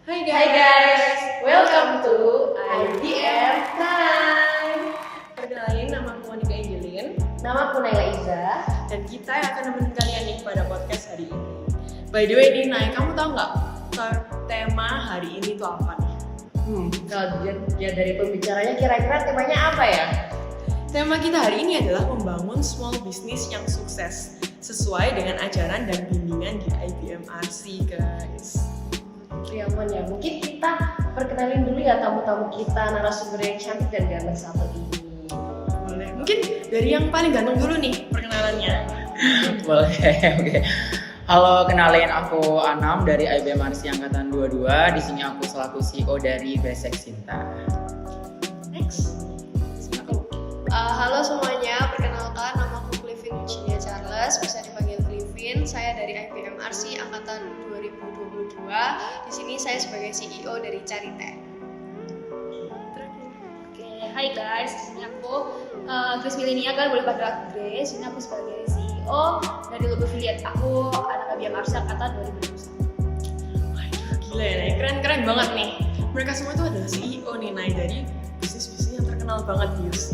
Hai Hai guys, welcome to IDM Time. Perkenalin, nama aku Monica Angelin. Nama aku Naila Iza. Dan kita yang akan nemenin kalian nih pada podcast hari ini. By the way nih, Nay, kamu tahu nggak tema hari ini tuh apa nih? Kalau dia dari pembicaranya kira-kira temanya apa ya? Tema kita hari ini adalah membangun small business yang sukses sesuai dengan ajaran dan bimbingan di IBM RC, guys. Aman ya, mungkin kita perkenalin dulu ya tamu-tamu kita, narasumber yang cantik dan ganteng satu ini. Boleh, mungkin dari yang paling ganteng dulu nih perkenalannya. Boleh, oke. Halo, kenalin aku Anam dari IBM RC Angkatan 22. Di sini aku selaku CEO dari Basic Sinta. Next. Halo semuanya, perkenalkan nama aku Clivin Eugenia Charles, bisa dipanggil Clivin. Saya dari IBM RC Angkatan 2022. Di sini saya sebagai CEO dari Carite. Oke, hai guys, ini aku Grace Milenia, kalian boleh panggil aku Grace. Ini aku sebagai CEO dari Logo Affiliate. Aku anak IBM RC Angkatan 2021. Waduh, gila ya, Nay. Keren banget nih. Mereka semua itu adalah CEO nih, Nay, dari bisnis-bisnis yang terkenal banget di UC.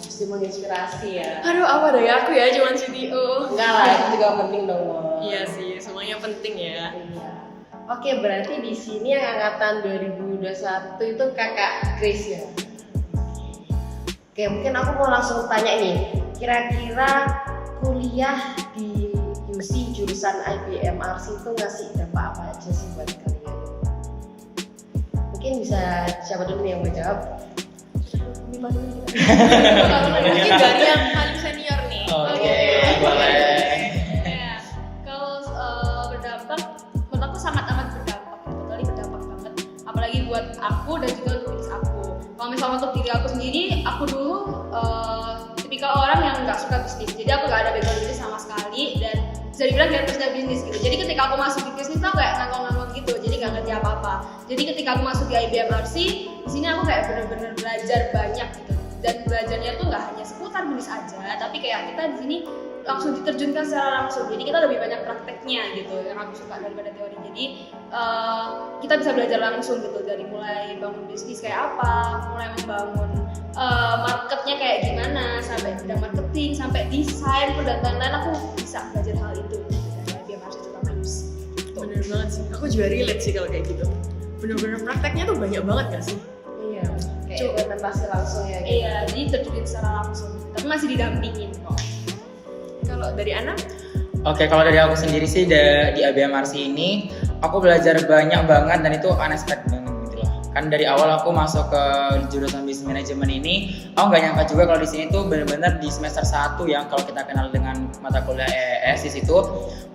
Pasti menginspirasi ya. Aduh, apa deh aku ya, cuman CEO. Enggak lah, itu juga penting dong. Mo. Iya sih, semuanya penting ya. Iya. Oke, berarti di sini yang angkatan 2021 itu kakak Grace ya. Oke, mungkin aku mau langsung tanya nih, kira-kira kuliah di UC jurusan IBM RC itu ngasih dampak apa aja sih buat kalian? Mungkin bisa siapa dulu nih yang mau jawab? Mungkin dari yang paling senior nih. Oke, boleh. Ya, kalau berdampak, menurut aku sangat amat berdampak. Totally berdampak banget. Apalagi buat aku dan juga untuk bisnis aku. Kalau misalnya untuk diri aku sendiri, aku dulu tipikal orang yang nggak suka bisnis. Jadi aku nggak ada background bisnis sama sekali dan bisa dibilang kayak kerja bisnis gitu. Jadi ketika aku masuk di bisnis tuh kayak ngangkong-ngangkong gitu. Jadi nggak ngerti apa-apa. Jadi ketika aku masuk di IBM RC, di sini aku kayak bener-bener belajar banyak gitu. Dan belajarnya tuh nggak hanya seputar bisnis aja, tapi kayak kita di sini langsung diterjunkan secara langsung. Jadi kita lebih banyak prakteknya gitu, yang aku suka daripada teori. Jadi kita bisa belajar langsung gitu, dari mulai bangun bisnis kayak apa, mulai membangun marketnya kayak gimana, sampai bidang marketing, sampai desain, dan lain-lain. Aku bisa belajar hal itu dari IBM RC terutama UC. Bener banget sih, aku juga relate sih kalau kayak gitu. Bener-bener prakteknya tuh banyak banget gak sih? Iya, kayak implementasi langsung ya. Gitu. Iya, jadi terjun secara langsung, tapi masih didampingin kok. Kalau dari Ana? Oke, kalau dari aku sendiri sih di IBM RC ini aku belajar banyak banget dan itu unexpected banget gitu loh. Kan dari awal aku masuk ke jurusan Business Management ini, aku nggak nyangka juga kalau di sini tuh benar-benar di semester 1 yang kalau kita kenal dengan mata kuliah EES di situ,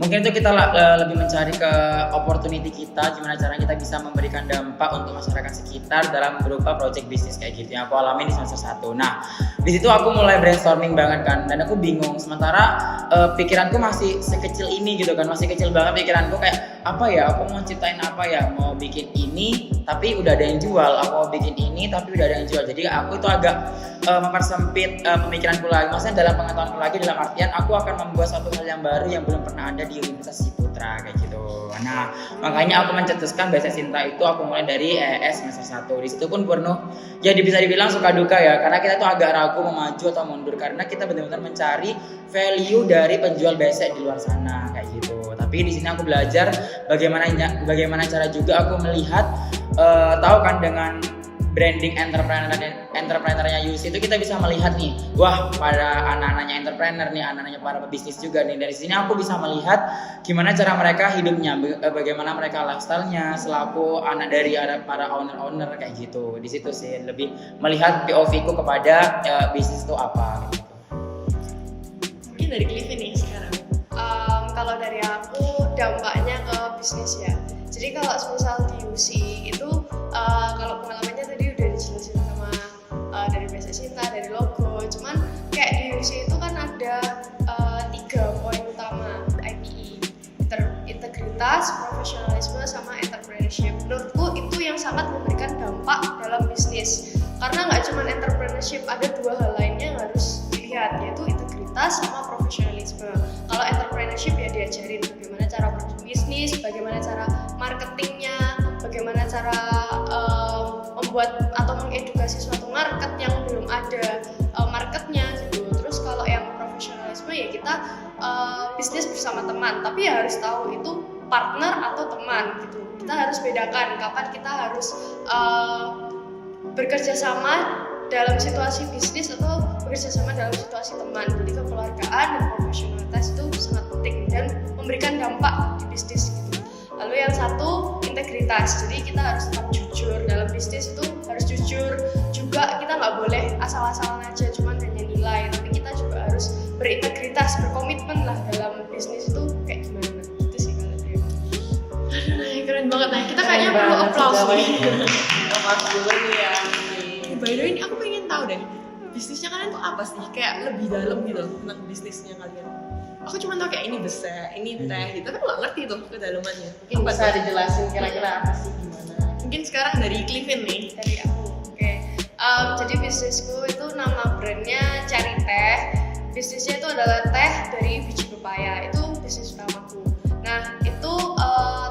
mungkin itu kita lebih mencari ke opportunity kita, gimana caranya kita bisa memberikan dampak untuk masyarakat sekitar dalam berupa project bisnis kayak gitu yang aku alami di semester 1. Nah, di situ aku mulai brainstorming banget kan, dan aku bingung. Sementara pikiranku masih sekecil ini gitu kan, masih kecil banget pikiranku kayak apa ya, aku mau ciptain apa ya, mau bikin ini tapi udah ada yang jual, aku mau bikin ini tapi udah ada yang jual. Jadi aku itu agak mempersempit pemikiranku lagi, maksudnya dalam pengetahuanku lagi, dalam artian aku akan membuat suatu hal yang baru yang belum pernah ada di Universitas Ciputra kayak gitu. Nah, makanya aku mencetuskan Basic Sinta itu aku mulai dari ES semester 1. Di situ pun penuh ya bisa dibilang suka duka ya, karena kita tuh agak ragu mau maju atau mundur karena kita benar-benar mencari value dari penjual basic di luar sana kayak gitu. Tapi di sini aku belajar bagaimana cara juga aku melihat tahu kan dengan branding entrepreneurnya UC itu kita bisa melihat nih, wah pada anak-anaknya entrepreneur nih, anak-anaknya para pebisnis juga nih. Dari sini aku bisa melihat gimana cara mereka hidupnya, bagaimana mereka lifestyle-nya selaku anak dari para owner kayak gitu. Di situ sih lebih melihat POV-ku kepada bisnis itu apa gitu. Mungkin dari Clivin nih sekarang. Kalau dari aku dampaknya ke bisnis ya. Jadi kalau misal di UC itu kalau pengalamannya tadi udah dijelasin sama dari Basic Sinta, dari logo. Cuman kayak di UC itu kan ada 3 poin utama IPE, integritas, profesionalisme, sama entrepreneurship. Menurutku itu yang sangat memberikan dampak dalam bisnis. Karena nggak cuma entrepreneurship, ada 2 hal lainnya yang harus dilihat, yaitu integritas sama profesionalisme. Kalau entrepreneurship ya diajarin bagaimana cara berbisnis, bagaimana cara marketingnya, bagaimana cara membuat atau mengedukasi suatu market yang belum ada marketnya gitu. Terus kalau yang profesionalisme ya kita bisnis bersama teman, tapi ya harus tahu itu partner atau teman gitu. Kita harus bedakan kapan kita harus bekerja sama dalam situasi bisnis atau bekerja sama dalam situasi teman. Jadi kekeluargaan dan profesionalitas itu sangat penting dan memberikan dampak di bisnis gitu. Lalu yang satu, integritas. Jadi kita harus tetap jujur dalam bisnis, itu harus jujur juga. Kita nggak boleh asal-asalan aja cuman hanya nilai, tapi kita juga harus berintegritas, berkomitmen lah dalam bisnis itu kayak gimana gitu sih kalau dari aku. Aduh, keren banget nih. Kita kayaknya perlu applause nih. Applause dulu nih ya. By the way, ini aku pengen tahu deh, bisnisnya kalian tuh apa sih? Kayak lebih dalam gitu loh tentang bisnisnya kalian. Aku cuma tau kayak ini besar, ini teh gitu, tapi nggak ngerti tuh kedalamannya. Mungkin bisa dijelasin kira-kira apa sih, gimana? Mungkin sekarang dari Clivin nih. Dari aku, oke. Jadi bisnisku itu nama brandnya Cari Teh. Bisnisnya itu adalah teh dari biji pepaya. Itu bisnis utamaku. Nah itu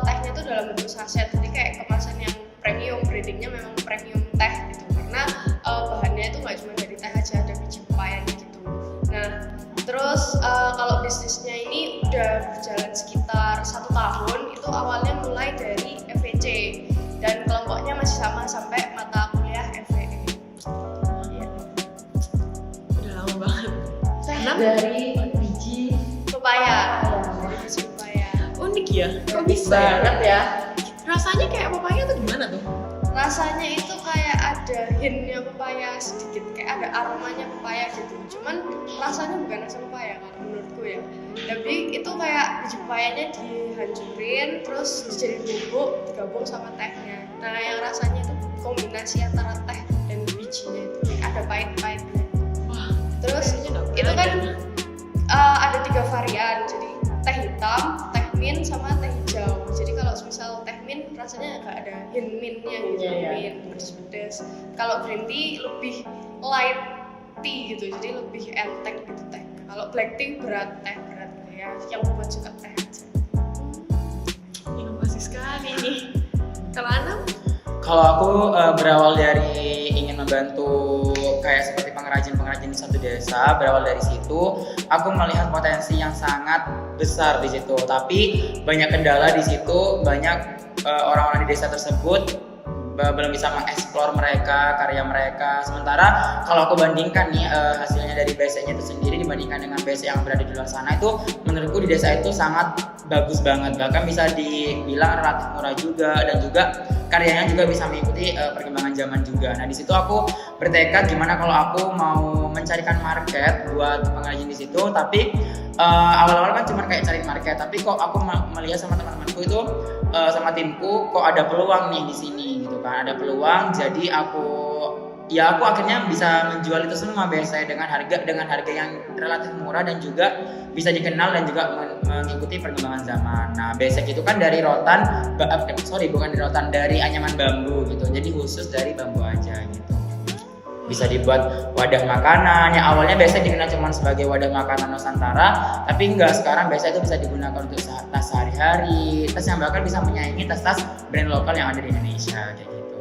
tehnya itu dalam bentuk saset, jadi kayak kemasan yang premium, brandingnya memang premium teh gitu. Karena bahannya itu nggak cuma dari teh aja, ada biji pepayanya gitu. Nah terus kalau bisnisnya ini udah berjalan sekitar 1 tahun. Itu awalnya mulai dari FEC dan kelompoknya masih sama sampai mata kuliah FEE. Ya. Udah lama banget. Teh Kenapa? dari biji Pepaya, dari biji pepaya. Unik ya? Kok unik bisa banget ya. Rasanya kayak pepaya tuh gimana tuh? Rasanya itu kayak ada hintnya pepaya sedikit, kayak ada aromanya pepaya gitu. Cuman rasanya bukan rasa pepaya kalau menurutku ya. Tapi itu kayak biji pepayanya dihancurin, terus dijadiin bubuk, digabung sama tehnya. Nah yang rasanya itu kombinasi antara teh dan bijinya itu ada pahit-pahitnya. Wah, Terus kayaknya nggak itu pernah kan ada. ada 3 varian, jadi teh hitam, teh mint, sama teh hijau. Jadi kalau misal teh mint rasanya agak ada hint mintnya gitu, Iya. mint pedes-pedes. Kalau green tea lebih light tea gitu, jadi lebih enteng gitu teh. Kalau black tea berat teh berat ya, yang buat suka teh aja. Inovasi sekali nih. Kalau Anam? Kalau aku berawal dari ingin membantu kayak seperti pengrajin-pengrajin di satu desa, berawal dari situ, aku melihat potensi yang sangat besar di situ. Tapi banyak kendala di situ, banyak orang-orang di desa tersebut belum bisa mengeksplor mereka, karya mereka. Sementara kalau aku bandingkan nih hasilnya dari BSE-nya itu sendiri dibandingkan dengan BSE yang berada di luar sana, itu menurutku di desa itu sangat bagus banget. Bahkan bisa dibilang relatif murah juga, dan juga karyanya juga bisa mengikuti perkembangan zaman juga. Nah di situ aku bertekad gimana kalau aku mau mencarikan market buat pengrajin di situ. Tapi awal-awal kan cuma kayak cari market, tapi kok aku melihat sama teman-temanku itu sama timku kok ada peluang nih di sini gitu kan, ada peluang. Jadi aku akhirnya bisa menjual itu semua biasanya dengan harga yang relatif murah dan juga bisa dikenal dan juga mengikuti perkembangan zaman. Nah basic itu kan dari rotan, bukan dari rotan, dari anyaman bambu gitu. Jadi khusus dari bambu aja gitu. Bisa dibuat wadah makanan yang awalnya biasa dikenal cuma sebagai wadah makanan Nusantara, tapi enggak, sekarang biasa itu bisa digunakan untuk tas sehari-hari, tas yang bahkan bisa menyaingi tas-tas brand lokal yang ada di Indonesia kayak gitu.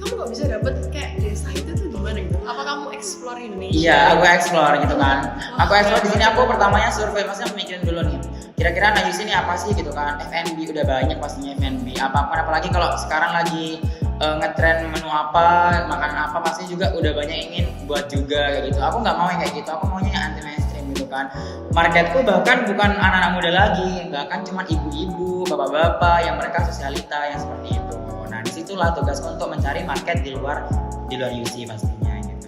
Kamu kok bisa dapet kayak desa itu tuh gimana gitu? Apa kamu explore Indonesia? Iya, aku explore gitu kan. Aku explore di sini, aku pertamanya survei, maksudnya mikirin dulu nih. Kira-kira nah di sini apa sih gitu kan? F&B udah banyak pastinya F&B. Apalagi kalau sekarang lagi ngetren menu apa, makanan apa, pasti juga udah banyak yang ingin buat juga kayak gitu. Aku nggak mau yang kayak gitu, aku maunya yang anti mainstream gitu kan. Marketku bahkan bukan anak-anak muda lagi, bahkan cuma ibu-ibu, bapak-bapak yang mereka sosialita yang seperti itu. Nah disitulah tugasku untuk mencari market di luar UC pastinya gitu.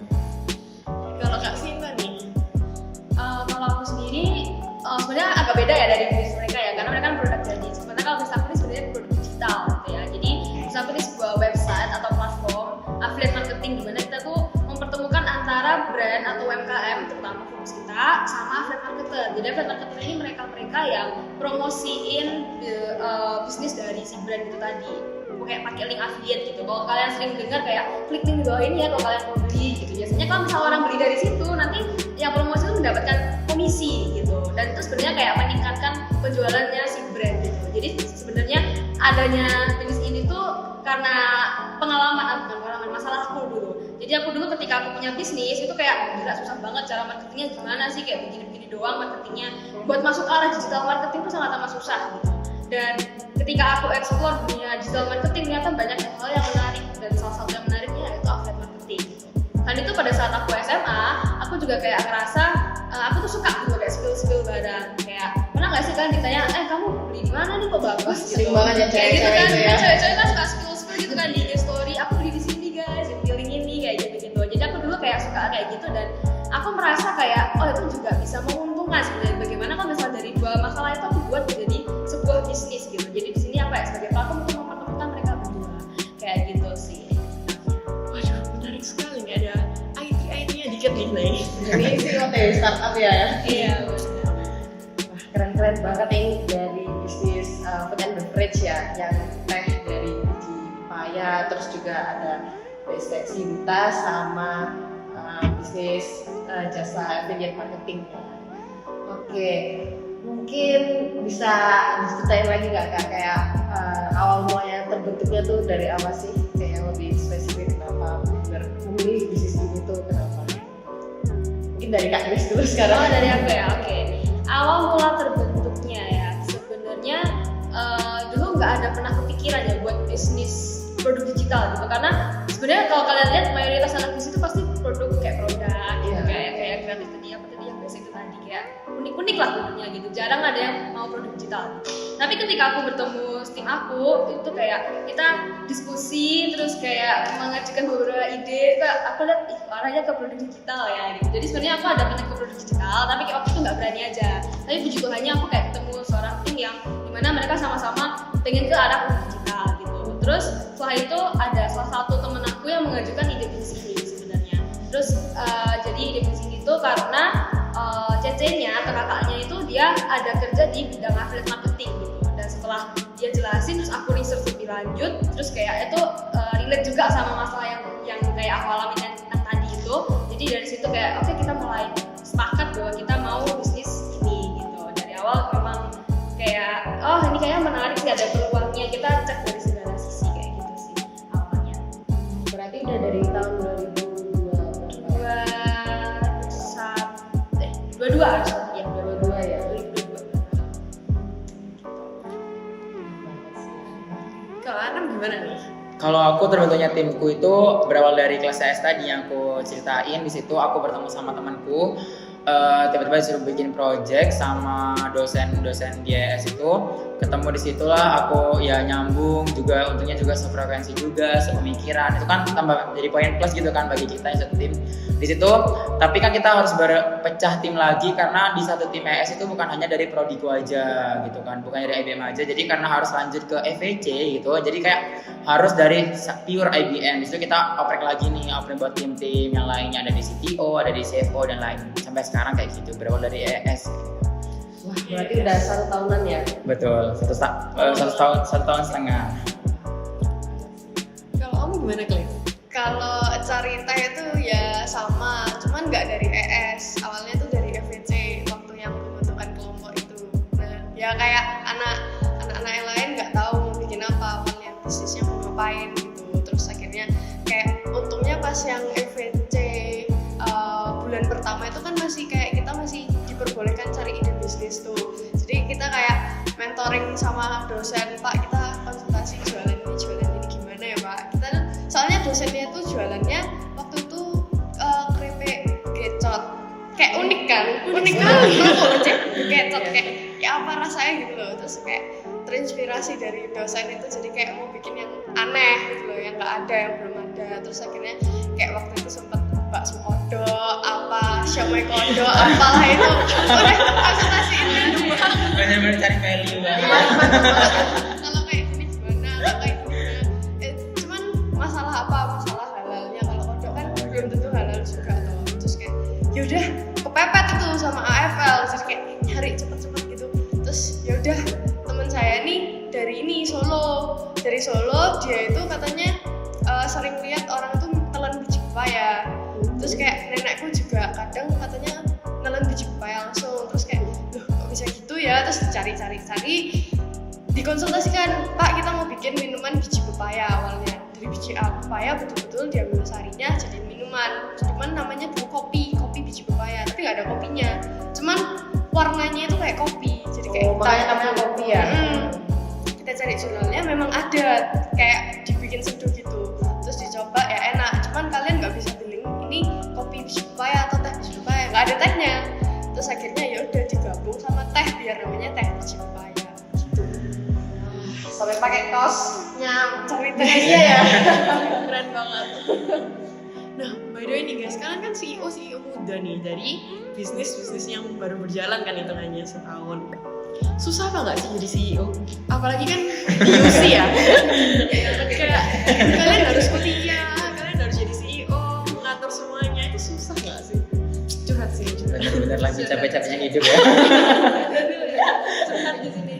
Kalau Kak Sinta nih, Kalau aku sendiri sebenarnya agak beda ya dari bisnis mereka ya, karena mereka kan produk jadi. Sebenarnya kalau bisnis aku ini sebenarnya produk digital gitu ya. Jadi bisnis aku ini sebuah website atau platform affiliate marketing di mana kita tuh mempertemukan antara brand atau UMKM terutama fokus kita sama affiliate marketer. Jadi affiliate marketer ini mereka yang promosiin bisnis dari si brand itu tadi. Kayak pakai link affiliate gitu. Kalau kalian sering dengar kayak klik link di bawah ini ya kalau kalian mau beli gitu. Biasanya kalau misalnya orang beli dari situ, nanti yang promosi itu mendapatkan komisi gitu. Dan itu sebenarnya kayak meningkatkan penjualannya si brand gitu. Jadi sebenarnya adanya bisnis ini tuh karena pengalaman, bukan pengalaman, masalah aku dulu. Jadi aku dulu ketika aku punya bisnis itu kayak gila susah banget cara marketingnya gimana sih, kayak begini-begini doang marketingnya. Buat masuk ke arah digital marketing itu sangat amat susah gitu. Dan ketika aku explore dunia digital marketing ternyata banyak hal yang menarik, dan salah satu yang menariknya yaitu affiliate marketing. Dan itu pada saat aku SMA, aku juga kayak ngerasa aku tuh suka gitu kayak spill barang. Kayak pernah nggak sih kan ditanya, kamu beli di mana nih kok bagus? Sering banget ya Kayak gitu kan, cewek-cewek itu ya. cewek-cewek kan suka spill gitu kan di story. Aku beli di sini guys, yang feeling ini kayak gitu-gitu. Jadi aku dulu kayak suka kayak gitu, dan aku merasa kayak itu juga bisa menguntungkan sebenarnya. Bagaimana kalau misalnya dari dua masalah itu aku buat menjadi sebuah bisnis gitu. Jadi di sini apa ya, sebagai platform untuk mempertemukan mereka berdua kayak gitu sih. Waduh, menarik sekali, nggak ada IT-nya dikit nih, Nay. Ini sih OTW startup ya. Iya. Wah, keren-keren banget ini dari bisnis food and beverage ya, yang teh dari biji paya, terus juga ada bisnis Sinta sama bisnis jasa affiliate marketing. Oke, mungkin bisa diceritain lagi nggak Kak, kayak awal mulanya terbentuknya tuh dari apa sih, kayak lebih spesifik kenapa memilih bisnis ini tuh kenapa? Mungkin dari Kak Grace dulu sekarang. Oh, dari aku ya, oke. Awal mula terbentuknya ya, sebenarnya dulu nggak ada pernah kepikiran ya buat bisnis produk digital gitu, karena sebenarnya kalau kalian lihat mayoritas anak bisnis itu pasti produk kayak produk gitu, kayak kreatif tadi apa tadi yang basic itu tadi, kayak unik-unik lah produknya gitu, jarang ada yang mau produk digital gitu. Tapi ketika aku bertemu tim aku itu kayak kita diskusi terus kayak mengajukan beberapa ide, aku lihat arahnya ke produk digital ya gitu. Jadi sebenarnya aku ada minat ke produk digital, tapi kayak waktu itu nggak berani aja. Tapi puji Tuhannya aku kayak ketemu seorang tim yang dimana mereka sama-sama pengen ke arah produk digital gitu. Terus setelah itu ada salah satu temen aku yang mengajukan ide bisnis ini sebenarnya. Terus jadi ide bisnis ini tuh karena cecenya atau kakaknya itu dia ada kerja di bidang affiliate marketing gitu. Dan setelah dia jelasin terus aku research lebih lanjut, terus kayak itu relate juga sama masalah yang kayak aku alamin yang tadi itu. Jadi dari situ kayak oke, kita mulai sepakat bahwa kita mau bisnis ini gitu. Dari awal memang kayak ini kayaknya menarik sih, ada peluangnya, kita cek dari segala sisi kayak gitu sih awalnya. Berarti udah dari tahun 22 harusnya ya, 2022 ya. 2022. Kalau Anam gimana nih? Kalau aku terbentuknya timku itu berawal dari kelas CS tadi yang aku ceritain. Di situ aku bertemu sama temanku, tiba-tiba disuruh bikin project sama dosen di IAS itu. Ketemu di situlah aku ya nyambung juga, untungnya juga sefrekuensi juga, sepemikiran. Itu kan tambah jadi poin plus gitu kan bagi kita yang satu tim di situ. Tapi kan kita harus berpecah tim lagi karena di satu tim IAS itu bukan hanya dari prodiku aja gitu kan, bukan dari IBM aja. Jadi karena harus lanjut ke FEC gitu, jadi kayak harus dari pure IBM. Di situ kita oprek lagi nih, oprek buat tim-tim yang lainnya, ada di CTO, ada di CFO dan lain. Sampai sekarang kayak gitu, berawal dari IAS. Wah, berarti udah 1 tahunan ya. Betul, satu tahun setengah. Kalau kamu gimana, Clay? Kalau cerita itu ya sama, cuman nggak dari ES. Awalnya tuh dari FVC waktu yang pembentukan kelompok itu. Nah, ya kayak anak-anak yang lain nggak tahu mau bikin apa, awalnya bisnisnya mau ngapain gitu. Terus akhirnya kayak untungnya pas yang FVC bulan pertama itu kan masih kayak kita masih diperbolehkan cari ide bisnis tuh. Jadi kita kayak mentoring sama dosen, Pak, kita konsultasi jualan ini gimana ya Pak. Kita soalnya dosennya itu jualannya waktu itu keripik gecot, kayak unik kan, unik kali gecot kayak ya apa rasanya gitu loh. Terus kayak terinspirasi dari dosen itu, jadi kayak mau bikin yang aneh gitu loh, yang nggak ada, yang belum ada. Terus akhirnya kayak waktu itu sempet bakso kodok, apa siomay kodok, apalah itu udah konsultasiin dulu. Bener-bener cari value banget. Kalau kayak gini gimana, kalau kayak gimana, cuman masalah halalnya. Kalau kodok kan belum tentu halal juga tuh. Terus kayak yaudah kepepet itu sama AFL, jadi kayak nyari cepet-cepet gitu. Terus yaudah teman saya nih dari Solo, dia itu katanya sering lihat orang tuh telan biji pepaya. Terus kayak nenekku juga kadang katanya nelen biji pepaya langsung. Terus kayak loh kok bisa gitu ya. Terus cari dikonsultasikan, Pak kita mau bikin minuman biji pepaya awalnya. Dari biji pepaya betul-betul diambil sarinya jadi minuman. Cuman namanya dulu kopi biji pepaya, tapi nggak ada kopinya. Cuman warnanya itu kayak kopi, jadi kayak makanya namanya kopi ya. Kita cari jurnalnya memang ada kayak dibikin seduh gitu. Terus dicoba ya enak. Cuman kalian nggak bisa bilang ini kopi biji pepaya atau teh biji pepaya, nggak ada tehnya. Terus akhirnya ya udah digabung sama teh biar namanya teh biji pepaya. Sampai pakai kaosnya Ceritanya ya. Keren banget. Nah, by the way nih guys, kalian kan CEO muda nih dari bisnis yang baru berjalan kan hitungannya setahun. Susah apa nggak sih jadi CEO? Apalagi kan UC ya. Kayak kalian harus kuliah, kalian harus jadi CEO, mengatur semuanya, itu susah nggak sih? Curhat sih, curhat. Bener-bener lagi capek-capeknya hidup ya. Curhat di sini.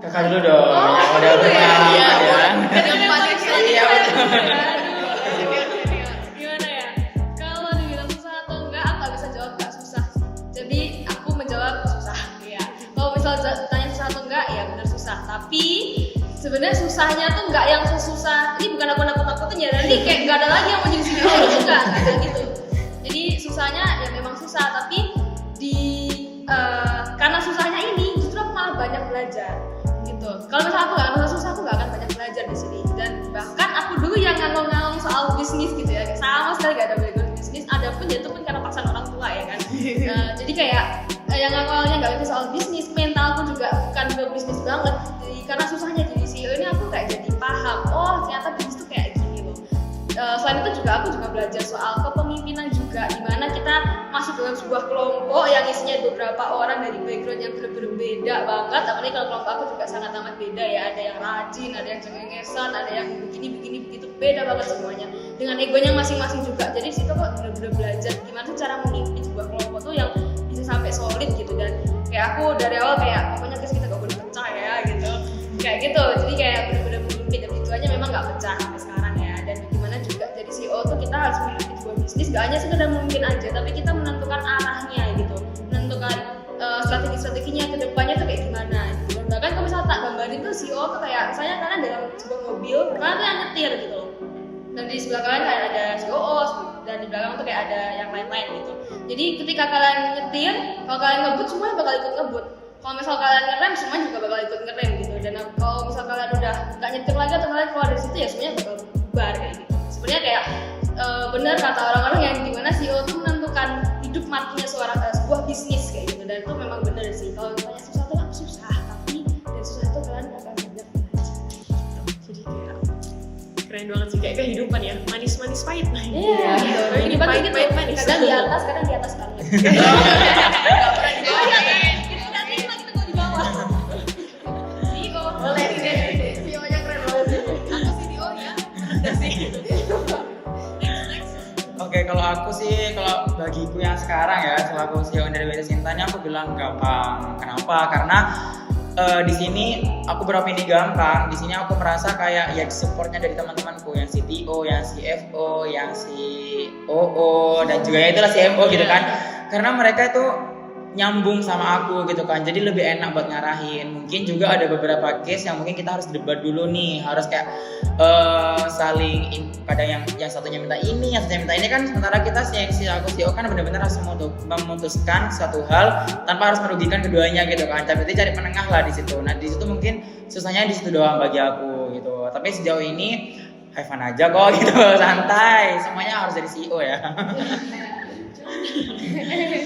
Kakak dulu dong, yang udah Iya, ya. kan yang paling Iya, betul. Gimana ya? Kalau dibilang susah atau enggak, aku nggak bisa jawab nggak susah. Jadi aku menjawab susah. Ya. Kalau misal tanya susah atau enggak, ya benar susah. Tapi sebenarnya susahnya tuh nggak yang sesusah. Ini bukan aku nakut-nakutin ya. Nanti kayak nggak ada lagi yang mau jadi CEO itu nggak kayak gitu. Jadi susahnya ya memang susah. Tapi karena susahnya ini, justru aku malah banyak belajar. Gitu. Kalau misalnya aku nggak merasa susah, aku nggak akan banyak belajar di sini. Dan bahkan aku dulu yang ngalong-ngalong soal bisnis gitu ya, sama sekali nggak ada background bisnis. Ada pun ya itu pun karena paksaan orang tua ya kan. Jadi kayak yang awalnya nggak ngerti soal bisnis, mentalku juga bukan ke bisnis banget. Jadi karena susahnya jadi CEO ini aku kayak jadi paham. Oh ternyata bisnis tuh kayak gini loh. Selain itu juga aku juga belajar soal kepemimpinan juga, dimana kita masuk dalam sebuah kelompok yang isinya beberapa orang dari background yang berbeda banget. Apalagi kalau kelompok aku juga sangat amat beda ya, ada yang rajin, ada yang cengengesan, ada yang begini begitu, beda banget semuanya dengan egonya masing-masing juga. Jadi di situ kok bener-bener belajar gimana sih cara memimpin sebuah kelompok tuh yang bisa sampai solid gitu. Dan kayak aku dari awal kayak pokoknya guys kita gak boleh pecah ya gitu, kayak gitu. Jadi kayak bener-bener memimpin, dan tujuannya memang gak pecah sampai sekarang ya. Dan gimana juga jadi CEO tuh kita harus memimpin sebuah bisnis, gak hanya sekedar memimpin aja, tapi kita menentukan arahnya gitu, menentukan strategi-strateginya ke depannya tuh kayak gimana gitu. Bahkan kalau misalnya tak gambarin tuh CEO tuh kayak misalnya kalian dalam sebuah mobil, kalian tuh yang nyetir gitu loh, dan di sebelah kalian kayak ada COO, dan di belakang tuh kayak ada yang lain-lain gitu. Jadi ketika kalian nyetir, kalau kalian ngebut semuanya bakal ikut ngebut. Kalau misal kalian ngerem, semua juga bakal ikut ngerem gitu. Dan kalau misal kalian udah nggak nyetir lagi atau kalian keluar dari situ ya semuanya bakal bubar kayak gitu. Sebenarnya kayak benar kata orang-orang yang dimana CEO tuh menentukan hidup matinya sebuah bisnis kayak gitu. Dan itu memang benar sih. Kalau misalnya susah tuh nggak susah, tapi dari susah itu kalian akan banyak belajar. Jadi kayak keren banget sih, kayak kehidupan ya, manis-manis pahit. Iya, gitu. Ini pahit manis. Kadang di atas banget. Nggak pernah di bawah. Kita di bawah. CEO. Boleh deh, CEO-nya keren banget sih. Aku CTO ya, udah sih. Next. Oke, kalau aku sih, kalau bagiku yang sekarang ya, selaku CEO dari BC Sinta ini aku bilang gampang. Kenapa? Karena di sini aku beropini gampang. Di sini aku merasa kayak ya supportnya dari teman-temanku yang CTO, yang CFO, yang COO dan juga ya itulah CMO gitu kan. Karena mereka itu nyambung sama aku gitu kan, jadi lebih enak buat ngarahin. Mungkin juga ada beberapa case yang mungkin kita harus debat dulu nih, harus kayak kadang yang satunya minta ini, yang satunya minta ini kan. Sementara kita aku CEO kan benar-benar harus memutuskan suatu hal tanpa harus merugikan keduanya gitu kan. Tapi cari penengah lah di situ. Nah di situ mungkin susahnya di situ doang bagi aku gitu. Tapi sejauh ini have fun aja kok gitu, santai. Semuanya harus dari CEO ya.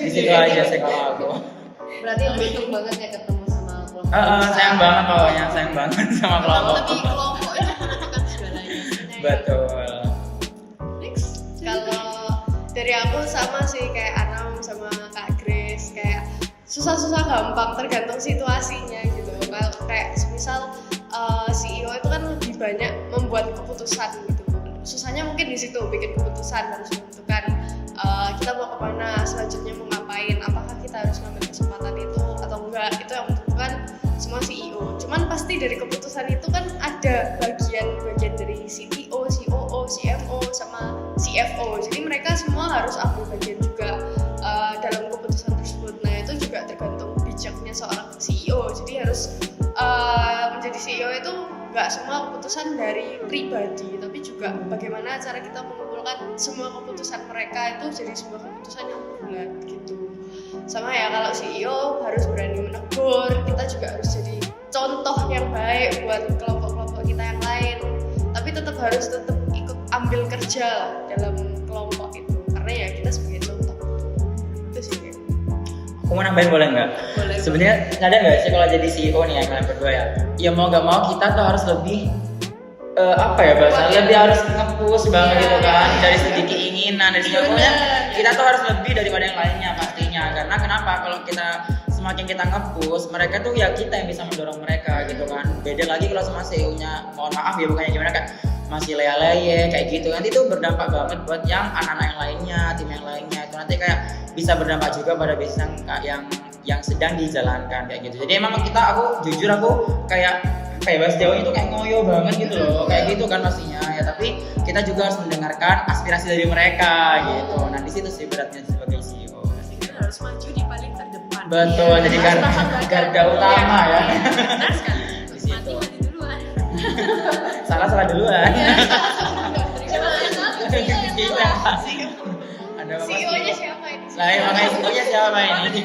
Di situ aja sih kalau aku. Berarti beruntung banget ya ketemu sama kelompok. Sayang banget pokoknya, sayang banget sama kelompok. Tapi kelompok itu menentukan segalanya. Betul. Next, kalau dari aku sama sih kayak Anam sama Kak Grace, kayak susah-susah gampang tergantung situasinya gitu. Kalau kayak misal CEO itu kan lebih banyak membuat keputusan gitu. Susahnya mungkin di situ bikin keputusan, harus menentukan kita mau kemana, selanjutnya mau ngapain, apakah kita harus ngambil kesempatan itu atau enggak, itu yang menentukan semua CEO. Cuman pasti dari keputusan itu kan ada bagian dari CTO, COO, CMO, sama CFO. Jadi mereka semua harus ambil bagian juga dalam keputusan tersebut. Nah itu juga tergantung bijaknya seorang CEO. Jadi harus nggak semua keputusan dari pribadi, tapi juga bagaimana cara kita mengumpulkan semua keputusan mereka itu jadi sebuah keputusan yang bulat gitu. Sama ya, kalau CEO harus berani menegur, kita juga harus jadi contoh yang baik buat kelompok-kelompok kita yang lain, tapi tetap ikut ambil kerja dalam kelompok itu, karena ya kita sebagai contoh. Itu sih. Aku mau nambahin boleh nggak? Boleh. Sebenarnya sadar nggak sih kalau jadi CEO nih ya kalian berdua ya? Ya mau nggak mau kita tuh harus lebih apa ya bahasa? Lebih harus nge-push banget gitu kan, dari segi keinginan, dari segi pokoknya kita tuh harus lebih daripada yang lainnya pastinya. Karena kenapa? Kalau kita semakin kita nge-push, mereka tuh ya kita yang bisa mendorong mereka gitu kan. Beda lagi kalau sama CEO-nya, mohon maaf ya bukannya gimana kan, masih leye-leye kayak gitu, nanti itu berdampak banget buat yang anak-anak yang lainnya, tim yang lainnya, itu nanti kayak bisa berdampak juga pada bisnis yang sedang dijalankan kayak gitu. Jadi emang aku jujur kayak bahasa Jawa itu kayak ngoyo banget gitu loh, kayak gitu kan pastinya ya, tapi kita juga harus mendengarkan aspirasi dari mereka gitu. Nah di situ sih beratnya sebagai CEO. Kita harus maju di paling terdepan. Betul, jadi garda utama ya. Benar sekali. Di situ. Mati duluan. Salah duluan. CEO yang pasti. Ada apa? CEO-nya siapa ini? Lah, makanya CEO-nya siapa ini?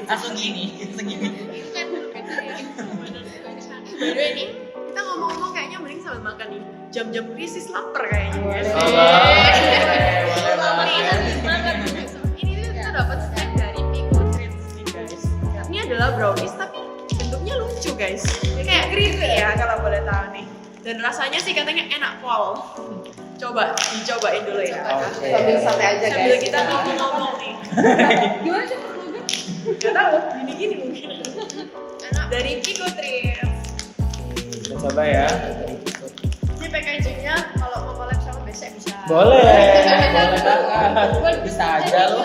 Langsung gini. Itu kan By the way nih, kita ngomong-ngomong kayaknya mending sambil makan nih. Jam-jam krisis lapar kayaknya guys. Boleh banget. Ini tuh kita dapat snack dari Pico Treats nih guys. Ini adalah brownies tapi bentuknya lucu guys. Kayak creepy ya kalau boleh tahu nih. Dan rasanya sih katanya enak pol. Coba dicobain dulu ya. Oke. Sambil santai aja guys. Sambil kita ngomong-ngomong nih. Gimana sih perlunya? Gak tahu, gini-gini mungkin. Enak. Dari Pico Treats. Kita coba ya. ini packagingnya kalau mau collab sama besek bisa. Boleh banget. Bisa aja loh.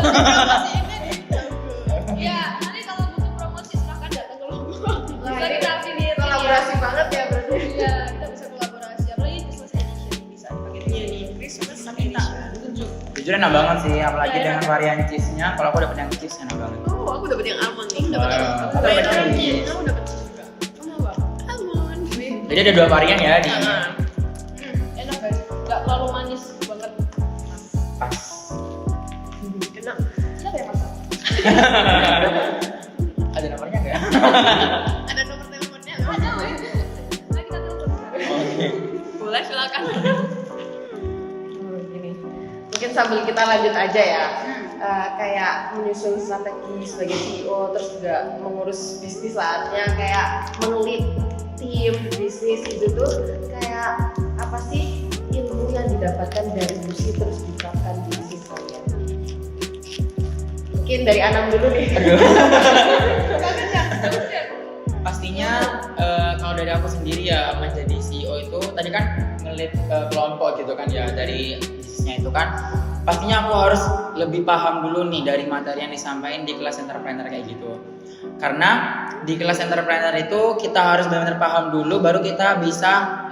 Ya, nanti kalau butuh promosi silahkan datang ke Lombok. Bisa kita affiliate. Kolaborasi banget ya berarti. Iya, kita bisa kolaborasi. Apalagi Christmas edition bisa dipakai. Iya nih, Christmas edition. Jujur enak banget sih, apalagi dengan varian cheese-nya. Kalau aku dapet yang cheese enak banget. Oh, aku dapet yang almond nih. Wow. Aku Dapet dapet yang cheese. Kamu dapet cheese juga. Kamu mau apa? Almond. Jadi ada 2 varian ya di Enak guys, nggak terlalu manis banget. pas. Enak. Siapa yang masak? Ada nomornya nggak? Ada nomor teleponnya. Ada weh. Mari kita telepon. Oke. Boleh silakan. Gini. Mungkin sambil kita lanjut aja ya. Kayak menyusun strategi sebagai CEO, terus juga mengurus bisnis saatnya kayak mengelit tim bisnis itu tuh kayak apa sih ilmu yang didapatkan dari Lucy terus diterapkan di bisnis kalian? Mungkin dari Anam dulu nih. Pastinya kalau dari aku sendiri ya menjadi CEO itu tadi kan ngelit kelompok gitu kan ya, dari bisnisnya itu kan pastinya aku harus lebih paham dulu nih dari materi yang disampaikan di kelas entrepreneur kayak gitu. Karena di kelas entrepreneur itu kita harus benar-benar paham dulu baru kita bisa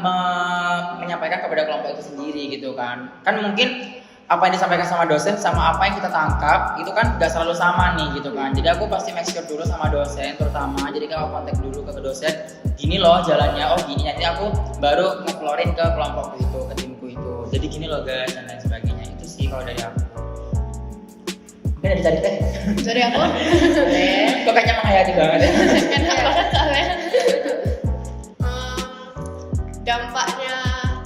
menyampaikan kepada kelompok itu sendiri gitu kan. Kan mungkin apa yang disampaikan sama dosen sama apa yang kita tangkap itu kan gak selalu sama nih gitu kan. Jadi aku pasti make sure dulu sama dosen terutama. Jadi kalau kontak dulu ke dosen, gini loh jalannya, oh gini, nanti aku baru nge-florin ke kelompokku itu, ke timku itu. Jadi gini loh guys dan lain sebagainya. Itu sih kalau dari aku. Mungkin ada dicari teh. Dari aku Kok kayaknya menghayati banget ya. enak banget soalnya. Dampaknya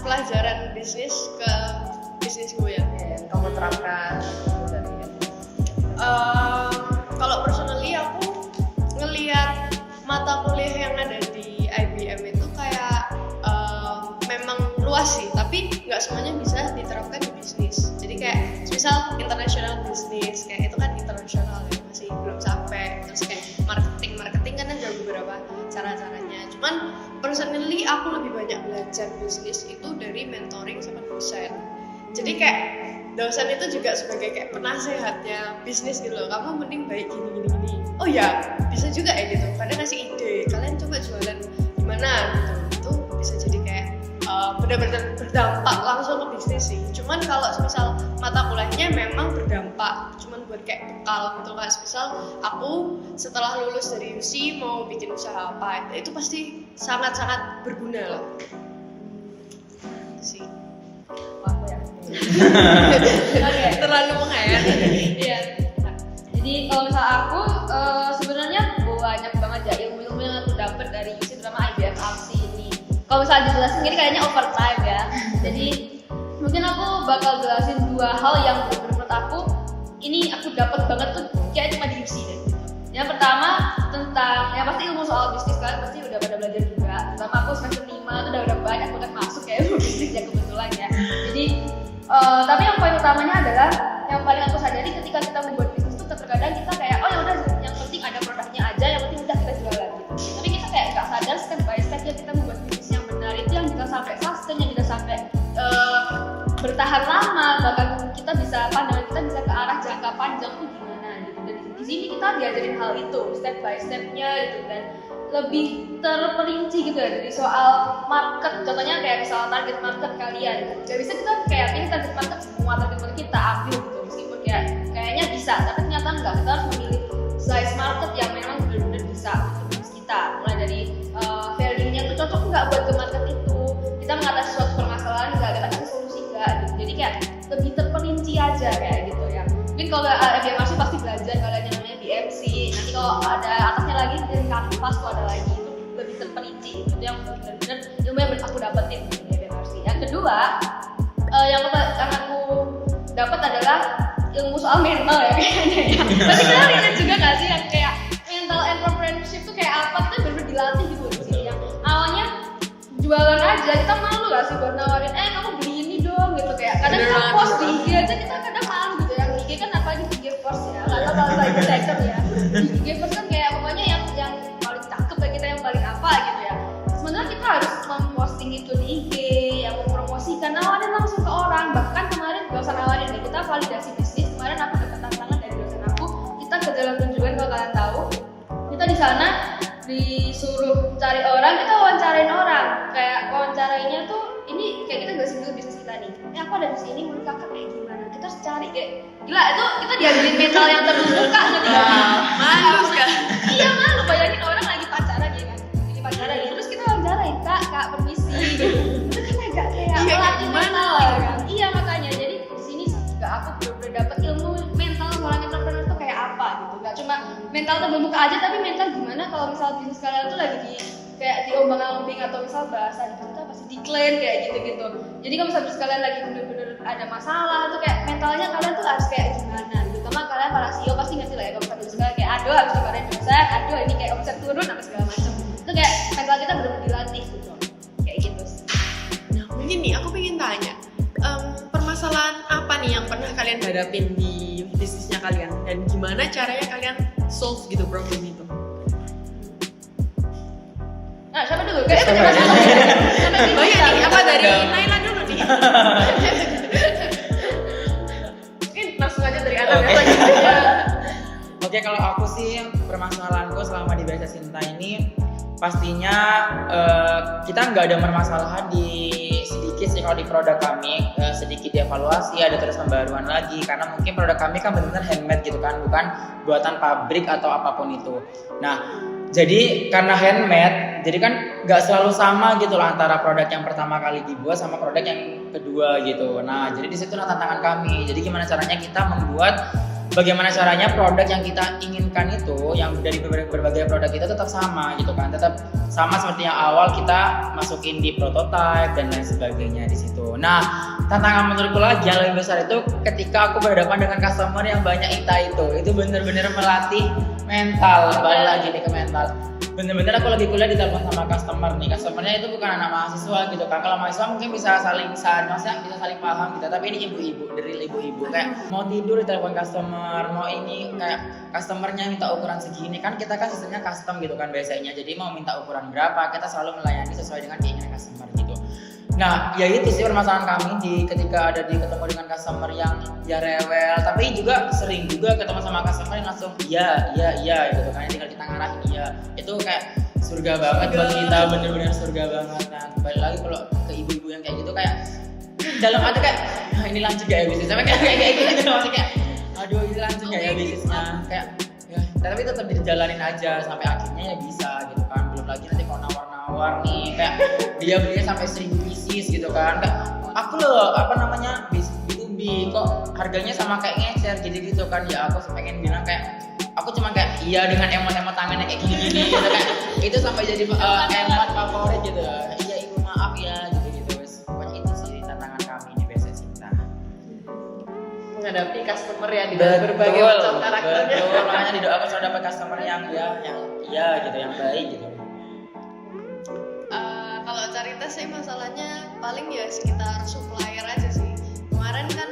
pelajaran bisnis ke bisnisku ya. Yang kamu terapkan dari Kalau personally aku ngelihat mata kuliah yang ada di IBM itu kayak memang luas sih, tapi nggak semuanya bisa diterapkan di bisnis. Jadi kayak misal international business, kayak itu kan internasional ya, masih belum sampai. Terus kayak marketing kan ada beberapa cara-caranya. Cuman personally aku lebih banyak belajar bisnis itu dari mentoring sama dosen. Jadi kayak dosen itu juga sebagai kayak penasehatnya bisnis gitu loh. Kamu mending baik gini. Oh ya, bisa juga ya gitu. Kadang ngasih ide, kalian coba jualan gimana gitu. Itu bisa jadi kayak benar-benar berdampak langsung ke bisnis sih. Cuman kalau misal mata kuliahnya memang berdampak, cuman buat kayak bekal gitu kan. Misal aku setelah lulus dari UC mau bikin usaha apa, itu pasti sangat-sangat berguna lah sih. Aku ya. Oke. Terlalu menghayal. Iya. Nah, jadi kalau misal aku sebenarnya banyak banget ya ilmu-ilmu yang aku dapat dari UC terutama IBM RC ini. Kalau misal dijelasin gini kayaknya overtime ya. Jadi mungkin aku bakal jelasin 2 hal yang menurut aku ini aku dapat banget tuh kayak cuma di UC deh. Yang pertama tentang ya pasti ilmu soal bisnis, kalian pasti udah pada belajar juga. Terutama aku semester 5 tuh udah banyak banget masuk ya ilmu bisnis ya kebetulan ya. Jadi tapi yang poin utamanya adalah yang paling aku sadari ketika kita membuat bisnis tuh terkadang kita kayak oh ya udah yang penting ada produknya aja, yang penting udah kita jualan gitu. Tapi kita kayak nggak sadar step by step ya kita membuat bisnis yang benar itu yang kita sampai sustain, yang kita sampai bertahan lama, bahkan kita bisa pandangan kita bisa ke arah jangka panjang tuh gimana gitu. Dan di sini kita diajarin hal itu step by stepnya gitu dan lebih terperinci gitu ya dari soal market. Contohnya kayak misal target market kalian, gak bisa kita kayak ini target market semua target market kita ambil gitu meskipun kayaknya bisa, tapi ternyata enggak. Kita harus memilih size market yang memang benar-benar bisa untuk bisnis kita. Mulai dari value-nya tuh cocok nggak buat ke market itu, kita mengatasi suatu permasalahan nggak, kita kasih solusi nggak gitu. Jadi kayak lebih terperinci aja kayak gitu ya. Mungkin kalau BMRC pasti belajar kalian yang namanya BMC. Nanti kalau ada atasnya lagi dari kanvas tuh ada lagi itu lebih terperinci. Itu yang benar-benar ilmu yang aku dapetin di BMRC. Yang kedua, yang aku dapat adalah ilmu soal mental ya kayaknya ya. Tapi kalian lihat juga nggak sih yang kayak mental entrepreneurship tuh kayak apa tuh benar-benar dilatih gitu di sini. Yang awalnya jualan aja kita malu nggak sih buat nawarin kamu beli ini dong gitu kayak kadang kita post di IG aja kita kadang malu gitu ya. IG kan apalagi di IG first ya, nggak tahu kalau lagi second ya. Di IG first kan kayak pokoknya yang paling cakep kayak kita yang paling apa gitu ya. Sebenarnya kita harus memposting itu di IG, yang mempromosikan, nawarin langsung ke orang. Bahkan kemarin gak usah nawarin nih, kita validasi bisnis. Kemarin aku dapat tantangan dari dosen aku, kita ke Jalan Tunjungan kalau kalian tahu. Kita di sana disuruh cari orang, kita wawancarain orang. Kayak wawancarainya tuh ini kayak kita jelasin dulu bisnis kita nih. Aku ada di sini, menurut kakak kayak gimana? Kita harus cari kayak gila itu kita diajarin mental yang terbuka gitu. Malu kan? Iya malu, bayangin orang lagi pacaran ya kan, ini pacaran ya, terus kita wawancarain kak permisi gitu. Itu kan agak kayak melatih mental ya kan. Iya makanya jadi di sini juga aku bener-bener dapet ilmu mental seorang entrepreneur tuh kayak apa gitu. Gak cuma mental terbuka aja, tapi mental gimana kalau misal bisnis kalian tuh lagi di kayak diombang-ambing atau misal bahasa di kantor pasti decline kayak gitu-gitu. Jadi kalau misal bisnis kalian lagi bener-bener ada masalah tuh kayak mentalnya kalian tuh harus kayak gimana gitu. Sama kalian para CEO pasti ngerti lah ya kalau misal bisnis kalian kayak aduh habis kemarin dosen, aduh ini kayak omset turun apa segala macam. Itu kayak mental kita bener-bener dilatih gitu. Kayak gitu sih. Nah mungkin nih aku pengen tanya, permasalahan apa nih yang pernah kalian hadapin di bisnisnya kalian dan gimana caranya kalian solve gitu problem itu? Nah siapa dulu? Kayaknya punya masalah ya. Banyak nih, apa dari Naila dulu nih? Mungkin langsung aja dari Ana Oke. ya. Oke, kalau aku sih permasalahanku selama di BSS Sinta ini pastinya kita nggak ada permasalahan di sedikit sih kalau di produk kami, sedikit dievaluasi, ada terus pembaruan lagi karena mungkin produk kami kan benar-benar handmade gitu kan, bukan buatan pabrik atau apapun itu. Nah jadi karena handmade, jadi kan nggak selalu sama gitu lah antara produk yang pertama kali dibuat sama produk yang kedua gitu. Nah jadi di situ tantangan kami. Jadi gimana caranya kita membuat, bagaimana caranya produk yang kita inginkan itu, yang dari berbagai produk kita tetap sama gitu kan, tetap sama seperti yang awal kita masukin di prototype dan lain sebagainya di situ. Nah tantangan menurutku lagi yang lebih besar itu ketika aku berhadapan dengan customer yang banyak itu bener-bener melatih mental, balik lagi nih ke mental. Bener-bener aku lagi kuliah ditelepon sama customernya itu bukan anak mahasiswa gitu kan. Kalau mahasiswa mungkin bisa saling paham gitu, tapi ini ibu-ibu, dari ibu-ibu kayak mau tidur ditelepon customer, mau ini kayak customernya minta ukuran segini kan, kita kan sistemnya custom gitu kan biasanya. Jadi mau minta ukuran berapa, kita selalu melayani sesuai dengan keinginan customer gitu. Nah, ya itu sih permasalahan kami ketika ada ketemu dengan customer yang ya rewel, tapi juga sering juga ketemu sama customer yang langsung iya gitu kan, tinggal kita ngarahin iya. Itu kayak surga banget buat kita, bener-bener surga banget. Nah, balik lagi kalau ke ibu-ibu yang kayak gitu kayak dalam hati kayak ini lanjut gak ya bisnisnya, kayak gitu masih kayak aduh ini lanjut gak ya bisnisnya, kayak ya tapi tetap dijalanin aja sampai akhirnya ya bisa gitu kan. Belum lagi nanti kalau nawar-nawar warna-warni, kayak dia belinya sampai 1000 pieces gitu kan. Kayak aku loh B2B kok harganya sama kayak ngecer gitu kan. Ya aku pengen bilang kayak aku cuma kayak iya dengan emot-emot tangannya kayak gini-gini gitu kan. Itu sampai jadi emot favorit gitu. Iya ibu maaf ya gitu-gitu. Pokoknya itu sih tantangan kami di BSC Cinta. Menghadapi customer ya dengan berbagai macam karakternya. Betul, makanya di doa aku selalu dapat customer yang gitu, yang baik gitu. Kalau Carita sih masalahnya paling ya sekitar supplier aja sih. Kemarin kan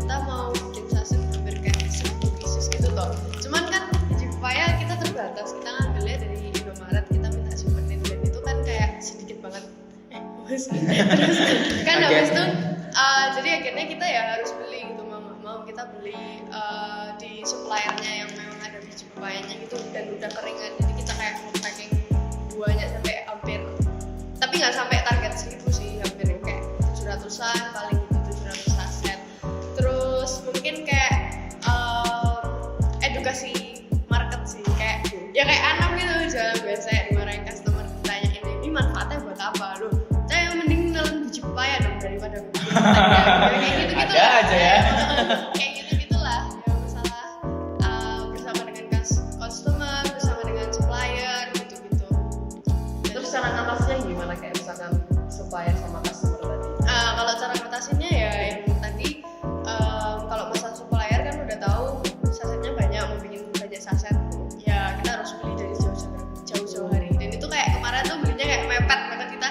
kita mau bikin saset hampir kayak 10 pieces gitu toh. Cuman kan di Pepaya kita terbatas, kita ngambilnya dari Indomaret, kita minta simpenin dan itu kan kayak sedikit banget. Terus kan habis itu jadi akhirnya kita ya harus beli gitu, mau kita beli di suppliernya yang memang ada biji pepayanya gitu dan udah keringan. Jadi kita kayak packing buahnya sampai hampir, tapi nggak sampai target 1000 sih, hampir kayak 700-an paling gitu, 700 saset. Terus mungkin kayak edukasi market sih, kayak ya kayak anak gitu jalan biasa dimarahin customer, ditanyain ini manfaatnya buat apa loh, saya mending nelen biji pepaya dong daripada kayak gitu-gitu Ada aja ya. kayak gitu-gitulah ya, masalah bersama dengan customer, bersama dengan supplier gitu-gitu. Terus cara ngatasnya gimana, kayak misalkan supaya sama customer tadi? Kalau cara ngatasinnya ya yang tadi, kalau masalah supplier kan udah tahu sasetnya banyak, mau bikin banyak saset ya kita harus beli dari jauh-jauh hari. Dan itu kayak kemarin tuh belinya kayak mepet banget, kita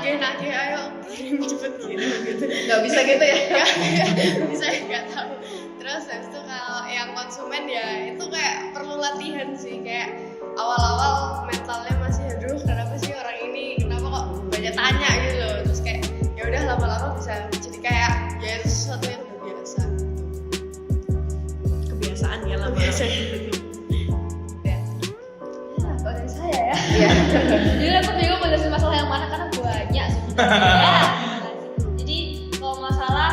nagih ayo kirim cepet gitu. Nggak bisa gitu ya? Bisa nggak tahu. Terus habis itu kalau yang konsumen ya itu kayak perlu latihan sih, kayak awal-awal mentalnya masih aduh kenapa sih orang ini, kenapa kok banyak tanya gitu loh. Terus kayak ya udah lama-lama bisa jadi kayak ya itu sesuatu yang udah biasa. Kebiasaan ya lama-lama. Ya. Kalau dari saya ya. Iya. Jadi aku bingung menjelaskan masalah yang mana karena banyak sebenarnya. Jadi kalau masalah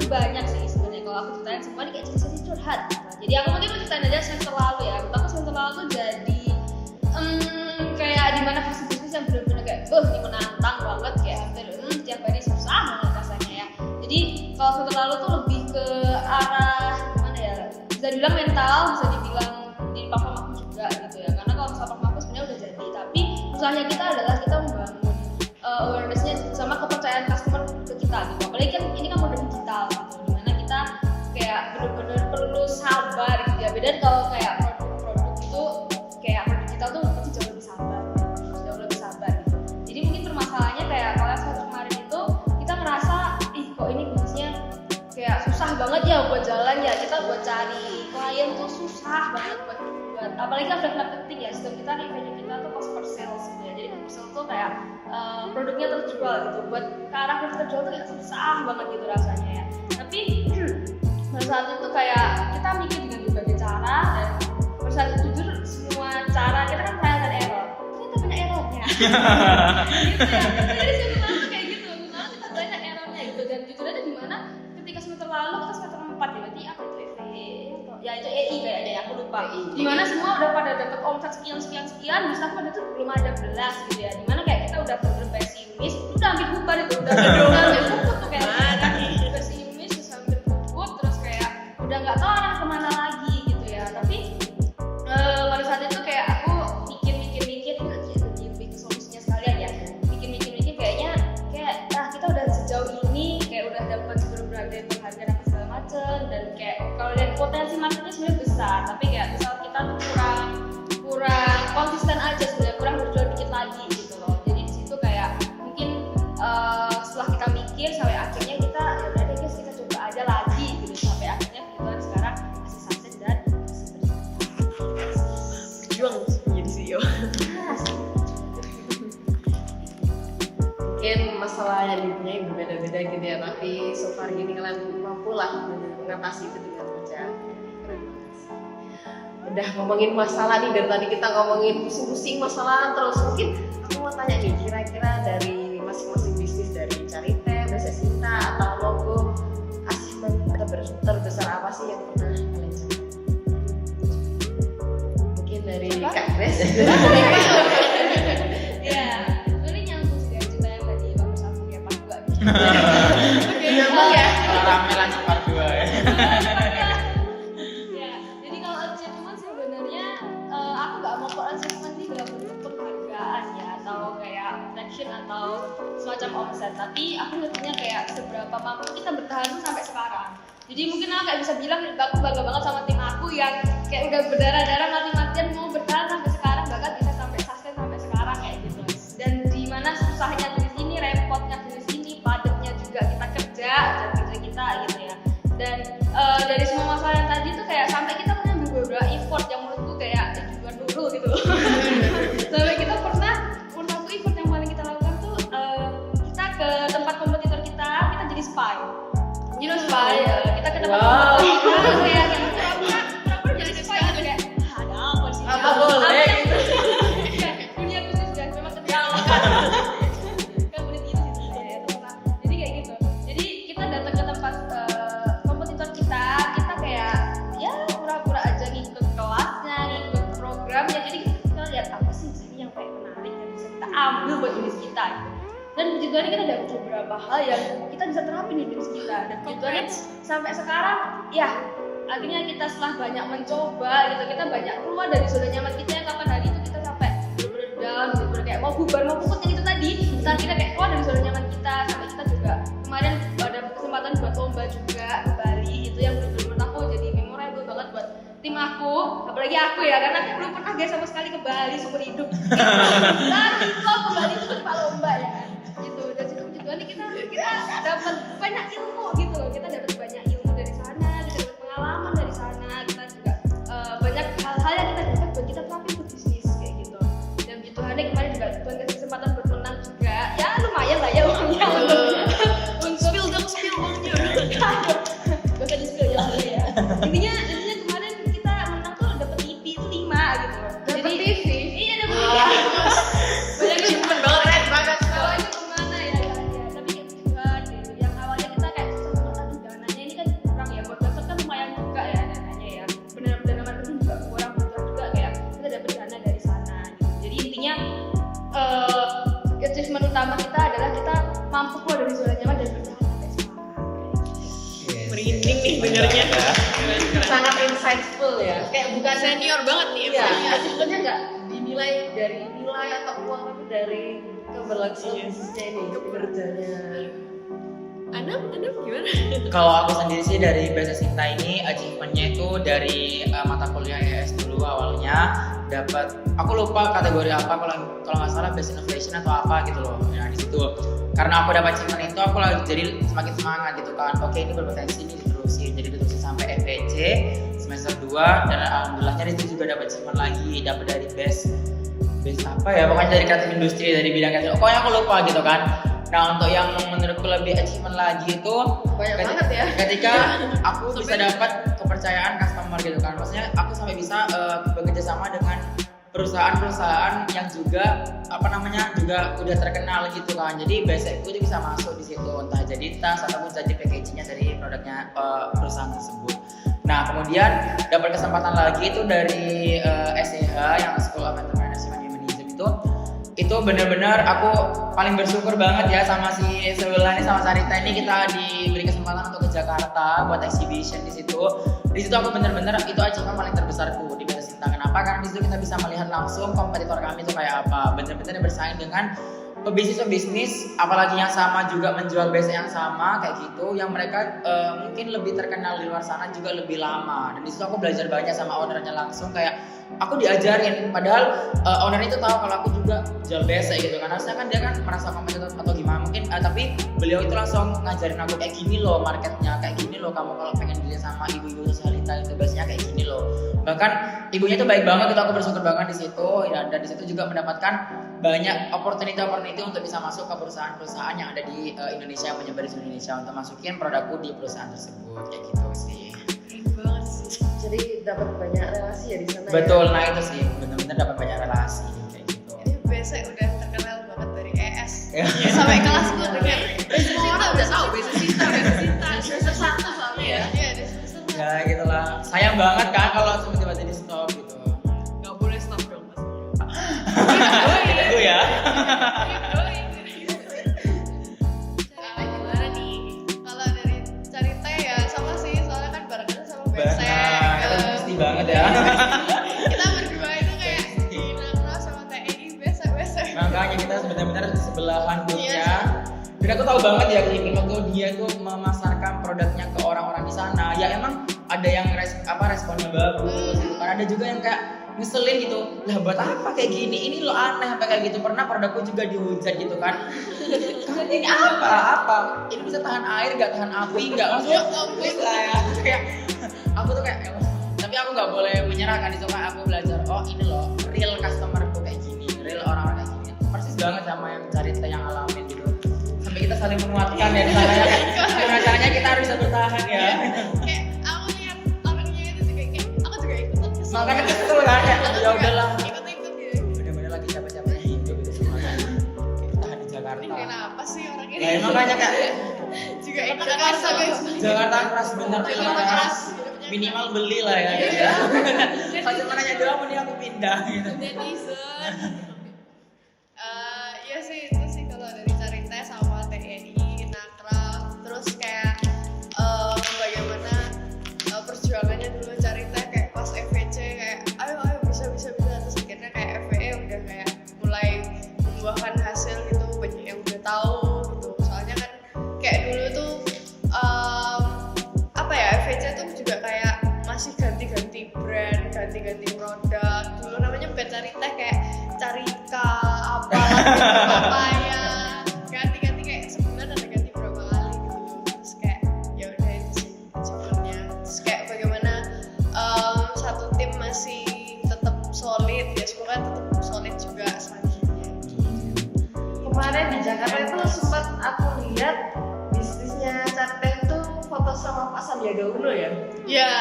banyak sih sebenarnya. Kalau aku ceritain semua ini kayak cerita curhat. Jadi aku mungkin mau ceritain aja semester lalu ya. Pertama semester lalu tuh jadi kayak di mana fase bisnis yang benar-benar kayak ini menantang banget, kayak hampir tiap hari susah banget rasanya ya. Jadi kalau semester lalu tuh lebih ke arah gimana ya? Bisa dibilang mental, bisa dibilang di platform aku juga gitu ya. Karena kalau misalnya platform aku sebenarnya udah jadi, tapi usahanya kita adalah kita membangun awareness-nya sama kepercayaan customer ke kita gitu. Apalagi kan ini kan modern digital gitu, dimana kita kayak benar-benar perlu sabar gitu ya. Beda kalau kayak produk-produk itu kayak produk digital tuh pasti jauh lebih sabar gitu. Jauh lebih sabar gitu. Jadi mungkin permasalahannya kayak kalau yang saat kemarin itu kita ngerasa kok ini bisnisnya kayak susah banget ya buat jalan ya, kita buat cari klien tuh susah banget buat apalagi after marketing ya, sistem kita revenue kita tuh cost per sales gitu ya. Jadi cost per sales tuh kayak produknya terjual gitu, buat ke arah produk terjual tuh kayak susah banget gitu rasanya ya. Tapi pada saat itu kayak kita mikir dengan berbagai cara, dan pada saat itu jujur semua cara kita kan trial dan error, ternyata banyak errornya. Gitu ya. Jadi semester lalu tuh kayak gitu, karena kita banyak errornya gitu. Dan jujur aja dimana ketika semester lalu kita semester 4 ya, berarti apa itu ya itu EI kayaknya ya, aku lupa. Dimana semua udah pada dapat omset sekian, bisa pada tuh belum ada belas gitu ya. Dimana kayak kita udah bener pesimis, udah hampir bubar itu, udah hampir puput tuh kayak pesimis, terus hampir puput, terus kayak udah nggak tahu arah kemana lagi gitu ya. Tapi pada saat itu kayak aku mikir lebih ke solusinya sekalian ya. Mikir kayaknya kayak kita udah sejauh ini kayak udah dapat berbagai penghargaan apa segala macem, dan kayak kalau lihat potensi marketnya sebenarnya besar, tapi kayak misal kita tuh kurang konsisten aja sebenarnya, kurang berjual dikit lagi gitu loh. Jadi di situ kayak mungkin setelah kita mikir sampai akhirnya kita ya udah deh guys, kita coba aja lagi gitu, sampai akhirnya kebetulan sekarang masih sunset dan Berjuang menjadi CEO. Mungkin masalah yang dipunyai berbeda-beda gitu ya, tapi so far gini kalian mampu lah mengatasi itu dengan kerja. Keren banget sih. Udah ngomongin masalah nih, dari tadi kita ngomongin pusing-pusing masalah terus. Mungkin aku mau tanya nih, kira-kira dari masing-masing bisnis, dari Carita, BSC Cinta, atau Logo, achievement terbesar apa sih yang pernah kalian capai? Mungkin dari Kak Grace. ya ya. Rame lanjut part 2 ya. Ya, jadi kalau achievement sebenarnya aku nggak mau kok achievement ini dalam bentuk penghargaan ya atau kayak traction atau semacam omset, tapi aku ngertinya kayak seberapa mampu kita bertahan sampai sekarang. Jadi mungkin aku kayak bisa bilang aku bangga banget sama tim aku yang kayak udah berdarah-darah mati-matian mau bertahan sampai sekarang, bahkan bisa sampai sustain sampai sekarang kayak gitu. Dan di mana susahnya di sini, repotnya di sini, padatnya juga kita kerja dan kerja kita gitu ya. Dan dari semua masalah yang tadi tuh kayak sampai kita mengambil beberapa effort yang menurutku kayak juga dulu gitu loh. Sampai kita pernah satu effort yang paling kita lakukan tuh kita ke tempat kompetitor kita jadi spy. You know spy, kita ke tempat kompetitor kita kayak pura-pura jadi spy gitu kayak ada apa sih? Apa boleh gitu. Dunia bisnis dan memang ketahuan kan boleh gitu sih ya teman. Jadi kayak gitu. Jadi kita datang ke tempat kompetitor kita kayak ya pura-pura aja ngikut kelasnya, ngikut programnya. Jadi kita lihat apa sih di sini yang kayak menarik yang bisa kita ambil buat bisnis kita. Gitu. Dan puji Tuhan kita dapat beberapa hal yang kita bisa terapin di bisnis kita. Dan puji Tuhan sampai sekarang ya akhirnya kita setelah banyak mencoba gitu, kita banyak keluar dari zona nyaman kita yang kapan hari itu kita sampai bener-bener down, bener-bener kayak mau bubar mau puput yang itu tadi. Kita akhirnya kayak keluar dari zona nyaman kita, sampai kita juga kemarin ada kesempatan buat lomba juga ke Bali, itu yang bener-bener menurut aku jadi memorable banget buat tim aku, apalagi aku ya, karena aku belum pernah guys sama sekali ke Bali seumur hidup. Dan itu aku ke Bali itu cuma lomba ya kan, gitu. Dan situ puji Tuhan kita dapat banyak ilmu gitu loh, kita dapat banyak ilmu dari sana, kita dapat pengalaman dari sana, kita juga banyak hal-hal yang kita dapat buat kita terapin buat bisnis kayak gitu. Dan puji Tuhan kemarin juga Tuhan kasih kesempatan buat menang juga, ya lumayan lah ya uangnya untuk spill uangnya. gak usah di spill ya. Intinya kemarin kita menang tuh dapet TV itu 5 gitu loh. Dapet Jadi, TV? iya dapet TV. Banyak Achievement banget, keren banget. awalnya kemana ya, tapi kayak Tuhan gitu. Yang awalnya kita kayak susah banget, aduh dananya ini kan kurang ya, buat daftar kan lumayan juga ya dananya ya. Dana marketing juga kurang, butuh juga kayak kita dapet dana dari sana gitu. Jadi intinya achievement utama kita adalah kita mampu keluar dari zona nyaman dan bertahan sampai sekarang. Merinding nih dengarnya. Sangat insightful ya. Kayak bukan Senior banget nih. Iya, achievementnya nggak dinilai dari nilai atau uang, tapi dari keberlangsungan bisnisnya ini, keberjanya. Anam gimana? Kalau aku sendiri sih dari Besa Sinta ini achievementnya itu dari mata kuliah ES dulu awalnya dapat, aku lupa kategori apa, kalau nggak salah Best Innovation atau apa gitu loh. Nah di situ karena aku dapat achievement itu aku lagi jadi semakin semangat gitu kan. Oke, ini berpotensi, ini diterusin, jadi diterusin sampai FPC semester 2 dan alhamdulillahnya di situ juga dapat achievement lagi, dapat dari best apa ya, pokoknya dari kreatif industri, dari bidang kreatif. Pokoknya aku lupa gitu kan. Nah untuk yang menurutku lebih achievement lagi itu Banyak banget ya. ketika aku bisa dapat kepercayaan customer gitu kan. Maksudnya aku sampai bisa bekerja sama dengan perusahaan-perusahaan yang juga juga udah terkenal gitu kan. Jadi basicku itu bisa masuk di situ, entah jadi tas ataupun jadi packagingnya dari produknya perusahaan tersebut. Nah kemudian dapat kesempatan lagi itu dari SEH yang School of Entrepreneurship and Humanism itu benar-benar aku paling bersyukur banget ya sama si Sebelah ini, sama Sarita ini, kita diberi kesempatan untuk ke Jakarta buat exhibition di situ. Di situ aku benar-benar itu achievement paling terbesarku di Besa Sinta. Kenapa? Karena di situ kita bisa melihat langsung kompetitor kami itu kayak apa. Benar-benar bersaing dengan pebisnis apalagi yang sama juga menjual base yang sama kayak gitu, yang mereka mungkin lebih terkenal di luar sana juga lebih lama. Dan di situ aku belajar banyak sama ownernya langsung, kayak aku diajarin, padahal owner itu tahu kalau aku juga jual base gitu kan. Harusnya kan dia kan merasa kompetitor atau gimana mungkin, tapi beliau itu langsung ngajarin aku kayak gini loh marketnya, kayak gini loh kamu kalau pengen dilihat sama ibu-ibu sosialita itu biasanya kayak gini loh. Bahkan ibunya itu baik banget gitu, aku bersyukur banget di situ ya. Dan di situ juga mendapatkan banyak opportunity untuk bisa masuk ke perusahaan-perusahaan yang ada di Indonesia, menyebar di Indonesia untuk masukin produkku di perusahaan tersebut kayak gitu sih. Banget sih. Jadi dapat banyak relasi ya di sana. Betul, Ya? nah itu sih benar-benar dapat banyak relasi kayak gitu. Ini biasa udah terkenal banget dari ES sampai kelas gue dengar. Semua orang udah tahu Besa Sinta. Semester 1 soalnya ya. Iya, di semester Ya gitulah, sayang banget kan kalau tiba-tiba jadi stop gitu. Gak boleh stop dong mas. Gitu ya. handuknya. Dan aku tahu banget ya ini waktu dia tuh memasarkan produknya ke orang-orang di sana. Ya emang ada yang responnya bagus gitu kan. Ada juga yang kayak ngeselin gitu. Lah buat apa kayak gini? Ini lo aneh apa kayak gitu. Pernah produkku juga dihujat gitu kan. Ini apa? Ini bisa tahan air gak tahan api gak? Maksudnya bisa ya. Kayak aku tuh kayak tapi aku nggak boleh menyerah kan, itu kan aku belajar oh ini loh real customer tuh kayak gini, real orang-orang kayak gini, persis banget sama yang cerita yang alamin gitu, sampai kita saling menguatkan ya di sana ya. Gimana caranya kita harus bisa bertahan ya. Kayak aku lihat orangnya itu juga kayak aku juga ikutan kesel. Makanya kesel kan ya, ya udahlah. Ikut-ikut gitu. Bener-bener lagi capek-capek hidup gitu semuanya. Bertahan di Jakarta. Ini kenapa sih orang ini? Ya makanya kayak Juga ikut Jakarta guys. Jakarta keras bener Jakarta Jakarta keras. minimal beli lah ya. Kalau cuma nanya doang mending aku pindah gitu. Netizen. Iya sih itu sih kalau dari cerita sama TNI, Nakraf, terus kayak bagaimana perjuangannya dulu cerita kayak pas FVC kayak ayo bisa terus akhirnya kayak FVE udah kayak mulai membuahkan hasil gitu, banyak yang udah tahu gitu. Soalnya kan kayak dulu tuh FVC tuh juga kayak masih ganti-ganti brand, ganti-ganti produk. Dulu namanya bukan cari teh kayak Carika, papaya, ganti-ganti kayak sebulan ada ganti berapa kali gitu. Terus kayak ya udah itu sih achievement-nya. Terus kayak bagaimana satu tim masih tetap solid, ya semoga tetap solid juga selanjutnya. Kemarin di Jakarta itu sempat aku lihat bisnisnya Carteh itu foto sama Pak Sandiaga Uno ya? Ya,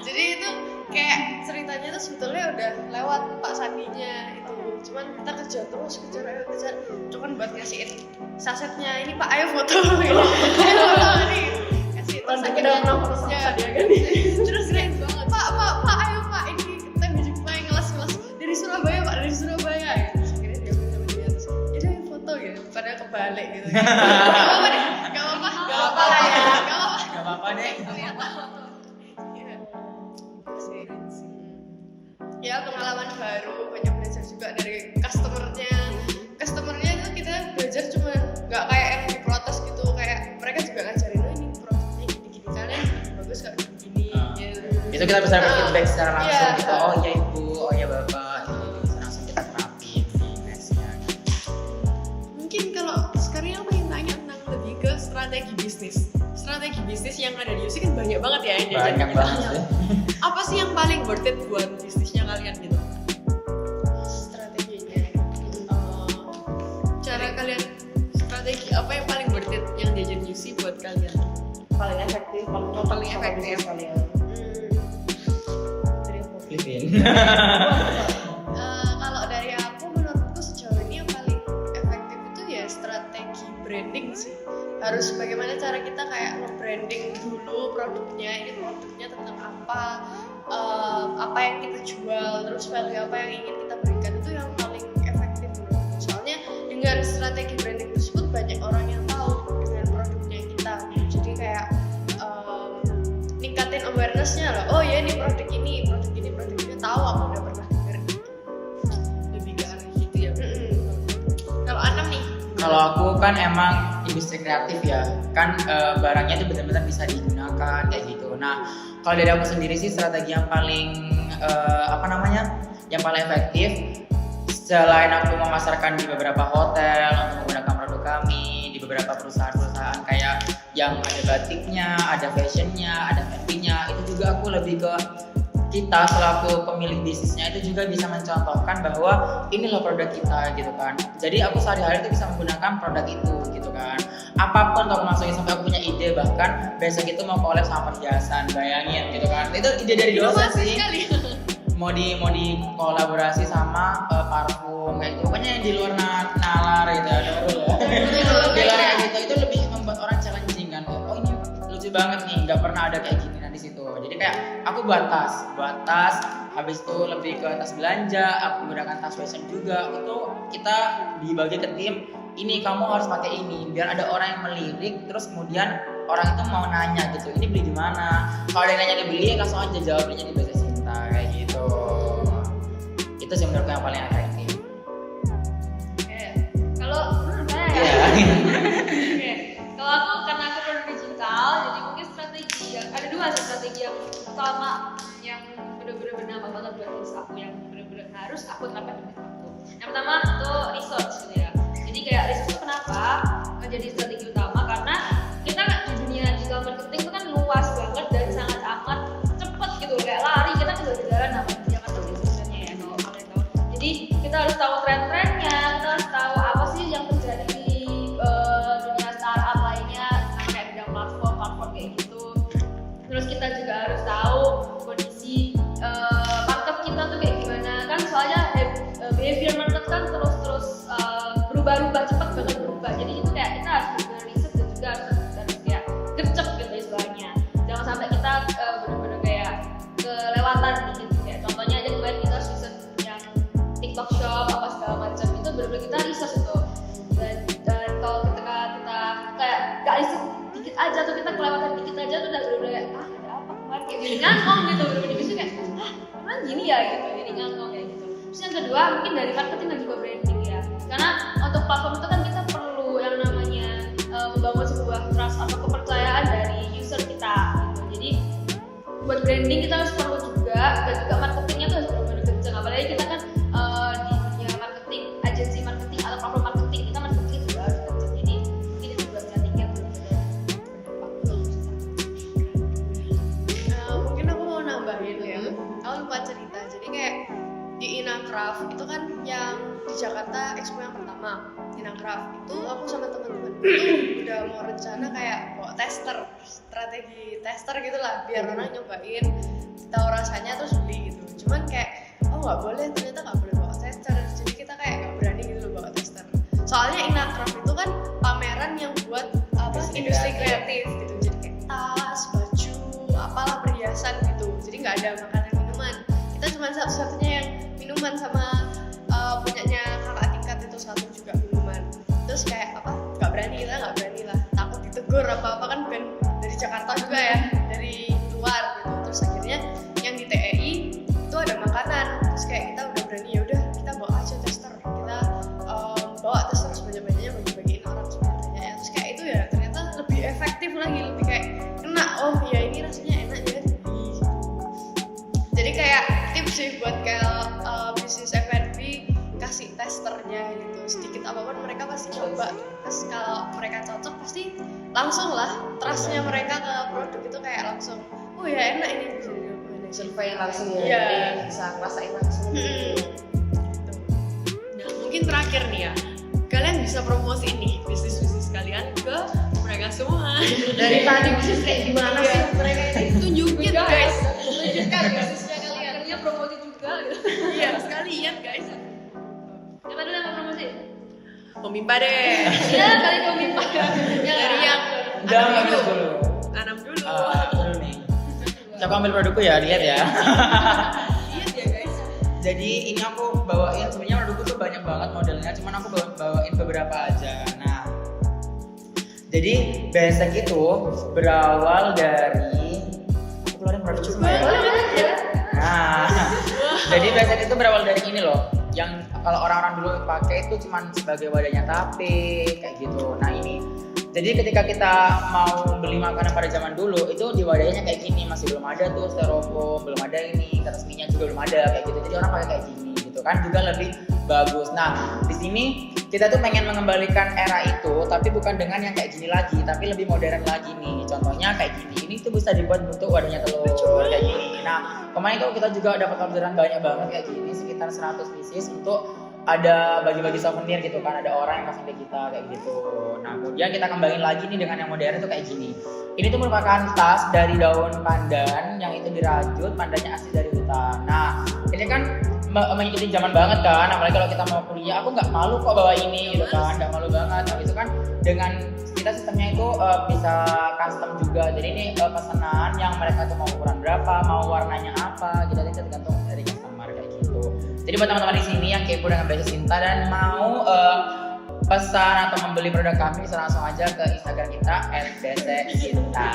jadi itu kayak ceritanya tuh sebetulnya udah lewat Pak Sandinya itu, cuman kita kejar cuman buat ngasihin sasetnya ini Pak ayo foto gitu. Ayo foto nih kasih terus Kita pernah foto sama Sandiaga nih. terus keren banget Pak ayo Pak ini kita jumpa ngelas dari Surabaya Pak dari Surabaya gitu. Terus akhirnya dia sama dia terus jadi ayo foto gitu padahal kebalik gitu. Gak apa-apa lah ya Gak apa-apa deh. Ya pengalaman baru, banyak belajar juga dari customernya itu kita belajar cuma nggak kayak yang diprotes gitu, kayak mereka juga ngajarin oh ini produknya gini kalian bagus kalau gini gitu. Itu kita bisa dapat feedback secara langsung Iya. gitu. Oh iya ibu, oh iya bapak, gitu. Bisa langsung kita terapin di nextnya. Mungkin kalau sekarang yang pengen tanya tentang lebih ke strategi bisnis yang ada di UC kan banyak banget ya yang diajarin. Banyak banget ya. Apa sih yang paling worth it buat bisnisnya kalian gitu? Strateginya Cara kalian strategi apa yang paling worth it yang diajarin UC buat kalian? Paling efektif, Paling efektif. kalian. Filipin. Kalau dari aku menurutku sejauh ini yang paling efektif itu ya strategi branding sih. Harus bagaimana cara kita kayak nge-branding dulu produknya, ini produknya tentang apa yang kita jual, terus value apa yang ingin kita berikan, itu yang paling efektif menurutku. Soalnya dengan strategi branding tersebut banyak orang yang tahu dengan produknya kita, jadi kayak ningkatin awareness-nya loh. Oh ya ini produk ini tahu aku udah pernah denger. Lebih ke arah gitu ya. Kalau Anam nih, Kalau aku kan emang industri kreatif ya, kan barangnya itu benar-benar bisa digunakan kayak gitu. Nah, kalau dari aku sendiri sih strategi yang paling yang paling efektif selain aku memasarkan di beberapa hotel untuk menggunakan produk kami, di beberapa perusahaan-perusahaan kayak yang ada batiknya, ada fashionnya, ada fancy-nya, itu juga aku lebih ke kita selaku pemilik bisnisnya itu juga bisa mencontohkan bahwa ini loh produk kita gitu kan. Jadi aku sehari-hari itu bisa menggunakan produk itu gitu kan. Apapun untuk masukin, sampai aku punya ide bahkan besok itu mau collab sama perhiasan, bayangin gitu kan. Itu ide dari dosen sih. Mau di kolaborasi sama parfum kayak gitu. Pokoknya yang di luar nalar gitu ada di luar kayak gitu itu lebih membuat orang challenging kan. Oh ini lucu banget nih, nggak pernah ada kayak gini di situ. Jadi kayak aku buat tas, habis itu lebih ke tas belanja, aku menggunakan tas fashion juga. Itu kita dibagi ke tim, ini kamu harus pakai ini, biar ada orang yang melirik, terus kemudian orang itu mau nanya gitu, ini beli di mana? Kalau ada yang nanya beli, langsung aja jawab belinya di Beza Cinta kayak gitu. Itu sih menurutku yang paling efektif. Kalau ya. Oke, kalau aku karena aku produk digital, jadi mungkin strategi yang ada dua sih, strategi yang pertama yang bener-bener bernama banget buat bisnis aku, yang bener-bener harus aku terapkan di bisnis aku. Yang pertama itu research gitu ya. Jadi kayak research itu kenapa menjadi strategi utama, karena kita di dunia digital marketing itu kan luas banget dan sangat amat cepet gitu, kayak lari kita kejar-kejaran namanya digital marketing sebenarnya ya, kalau kalian tahu. Jadi kita harus tahu tren-trennya, kita harus tahu apa sih yang terjadi di dunia startup lainnya, nah, kayak bidang platform kayak gitu. Terus kita juga harus tahu kondisi market kita tuh kayak gimana kan, soalnya behavior market kan terus berubah-ubah, cepat banget berubah. Jadi itu kayak kita harus riset dan juga harus kayak gercep gitu istilahnya. Jangan sampai kita benar-benar kayak kelewatan dikit. Kayak contohnya aja kemarin kita riset yang TikTok Shop apa segala macam, itu benar-benar kita riset itu. Dan kalau ketika kita kayak gak riset dikit aja tuh, kita kelewatan dikit aja tuh udah benar-benar kayak ada apa kemarin, kayak gini ngangkong gitu, benar-benar bisa kayak emang gini ya gitu, jadi ngangkong kayak gitu. Terus yang kedua mungkin dari marketing dan juga branding ya, karena untuk platform itu kan kita perlu yang namanya membangun sebuah trust atau kepercayaan dari user kita gitu. Jadi buat branding kita harus perlu juga, dan juga marketingnya tuh harus benar-benar kenceng. Apalagi kita kan di dunia marketing, agensi marketing atau platform marketing, kita marketing juga harus kenceng. Jadi ini juga strateginya benar-benar bagus. Mungkin aku mau nambahin ya, aku lupa cerita. Jadi kayak di Inacraft itu kan yang di Jakarta Expo yang pertama, Inacraft itu aku sama teman-teman itu udah mau rencana kayak bawa tester, strategi tester gitulah, biar orang nyobain, tahu rasanya terus beli gitu. Cuman kayak nggak boleh, ternyata nggak boleh bawa tester, jadi kita kayak nggak berani gitu loh bawa tester. Soalnya Inacraft itu kan pameran yang buat industri kreatif gitu, jadi kayak tas, baju, apalah perhiasan gitu. Jadi nggak ada makanan minuman. Kita cuma satu-satunya yang minuman, sama punyanya kakak tingkat itu satu juga minuman. Terus kayak nggak berani lah, takut ditegur apa kan, bukan dari Jakarta juga ya, dari luar gitu. Terus akhirnya yang di TEI itu ada makanan, terus kayak kita udah berani, ya udah kita bawa aja tester, kita bawa tester sebanyak-banyaknya, bagi-bagiin orang sebanyak-banyaknya. Terus kayak itu ya ternyata lebih efektif lagi, lebih kayak kena, oh ya ini rasanya enak ya dibeli gitu. Jadi kayak tips sih buat kayak bisnis F&B, kasih testernya gitu, sedikit apapun mereka pasti coba. Terus kalau mereka cocok pasti langsung lah trustnya mereka ke produk itu kayak langsung, oh ya enak ini, bisa dicobain. Survei langsung ya, Iya. jadi bisa ngerasain langsung. Nah, mungkin terakhir nih ya, kalian bisa promosi nih bisnis-bisnis kalian ke mereka semua. Dari tadi bisnis kayak gimana sih mereka ini? Tunjukin guys. Tunjukkan bisnisnya kalian. Akhirnya promosi juga gitu. Iya, sekalian guys. Siapa dulu yang mau promosi? Memimpa deh. Iya, kali kau minta. Dari yang Jangan Anam bagus dulu. Anam dulu. Dulu nih. Coba ambil produkku ya, lihat ya. Lihat ya guys. Jadi ini aku bawain, sebenarnya produkku tuh banyak banget modelnya, cuman aku bawain beberapa aja. Nah, jadi basic itu berawal dari, aku keluarin produk cuma ya. Nah, jadi basic itu berawal dari ini loh, yang kalau orang-orang dulu pakai itu cuman sebagai wadahnya tape kayak gitu. Nah ini, jadi ketika kita mau beli makanan pada zaman dulu itu di wadahnya kayak gini, masih belum ada tuh styrofoam, belum ada ini, kertas minyak juga belum ada kayak gitu. Jadi orang pakai kayak gini gitu kan, juga lebih bagus. Nah di sini kita tuh pengen mengembalikan era itu, tapi bukan dengan yang kayak gini lagi, tapi lebih modern lagi nih. Contohnya kayak gini, ini tuh bisa dibuat bentuk wadahnya telur kayak gini. Nah kemarin tuh kita juga dapat orderan banyak banget kayak gini, sekitar 100 pieces untuk ada bagi-bagi souvenir gitu kan, ada orang yang kasih ke kita kayak gitu. Nah kemudian kita kembangin lagi nih dengan yang modern tuh kayak gini. Ini tuh merupakan tas dari daun pandan yang itu dirajut, pandannya asli dari hutan. Nah ini kan mengikuti zaman banget kan, apalagi kalau kita mau kuliah, aku nggak malu kok bawa ini gitu kan, nggak malu banget. Nah itu kan dengan kita sistemnya itu bisa custom juga, jadi ini pesanan yang mereka tuh mau ukuran berapa, mau warnanya apa gitu, jadi tergantung dari customer kayak gitu. Jadi buat teman-teman di sini yang kepo dengan Basic Sinta dan mau pesan atau membeli produk kami, bisa langsung aja ke Instagram kita @basicsinta.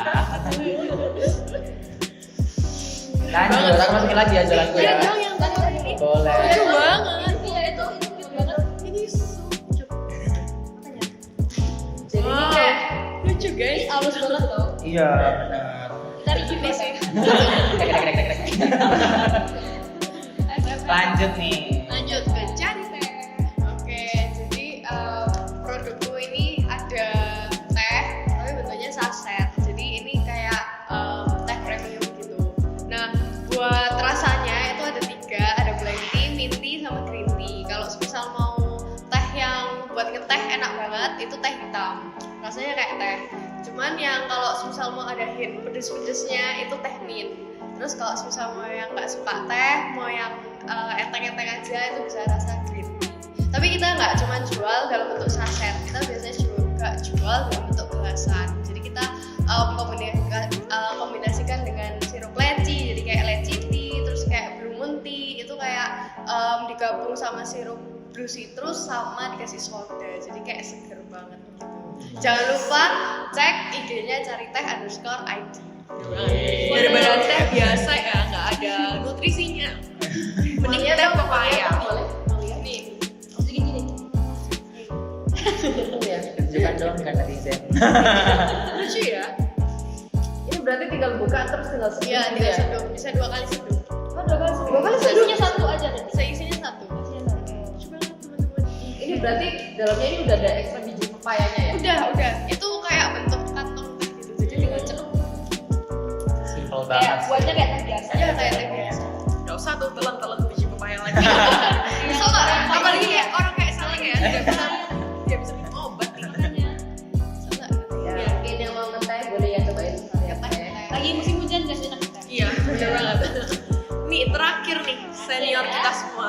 Lanjut, aku masukin lagi ya jalanku ya. Dong yang tadi ini. Boleh. Lucu banget. Iya itu cute banget. Ini so cute. lucu guys. Halus banget loh. Iya, benar. Kita review deh sih. Lanjut nih. Lanjut ke cari teh. Oke, jadi produkku ini ada teh, tapi bentuknya saset. Jadi ini kayak teh premium gitu. Nah, buat rasanya itu ada 3, ada black tea, mint tea, sama green tea. Kalau misal mau teh yang buat ngeteh enak banget, itu teh hitam. Rasanya kayak teh. Cuman yang kalau misal mau ada hint pedes-pedesnya itu teh mint. Terus kalau misal mau yang nggak suka teh, mau yang enteng-enteng aja itu bisa rasa green tea. Tapi kita nggak cuma jual dalam bentuk saset, kita biasanya juga jual dalam bentuk gelasan. Jadi kita kombinasikan dengan sirup leci, jadi kayak leci tea, terus kayak blue moon tea, itu kayak digabung sama sirup blue citrus sama dikasih soda, jadi kayak seger banget gitu. Jangan lupa cek IG-nya cariteh_id. Daripada teh biasa ya, nggak ada nutrisinya. Mending teh pepaya. Boleh? Nih, Segini nih. Gitu ya. Tunjukkan dong ke netizen. Lucu ya. Ini berarti tinggal buka terus tinggal seduh ya gitu tinggal ya? seduh, bisa 2 kali seduh. Oh, 2 kali seduh. 2 kali seduh? Isinya 1 aja tadi. Seisinya 1. Lucu banget teman-teman. Ini berarti dalamnya ini udah ada ekstra biji pepayanya ya? Udah. Itu kayak bentuk kantong teh gitu. Jadi tinggal celup. Simpel Kayak banget. buatnya kayak teh biasa. Ya kayak teh biasa. Nggak usah tuh telan-telan biji pepaya lagi. Bisa nggak? Apalagi kayak orang kayak saling ya, dia bisa minum obat nih. Bisa nggak? Ya, mungkin yang mau ngeteh boleh ya cobain sekali ya teh. Lagi musim hujan guys, enak kita. Iya, bener banget. Nih terakhir nih senior kita semua.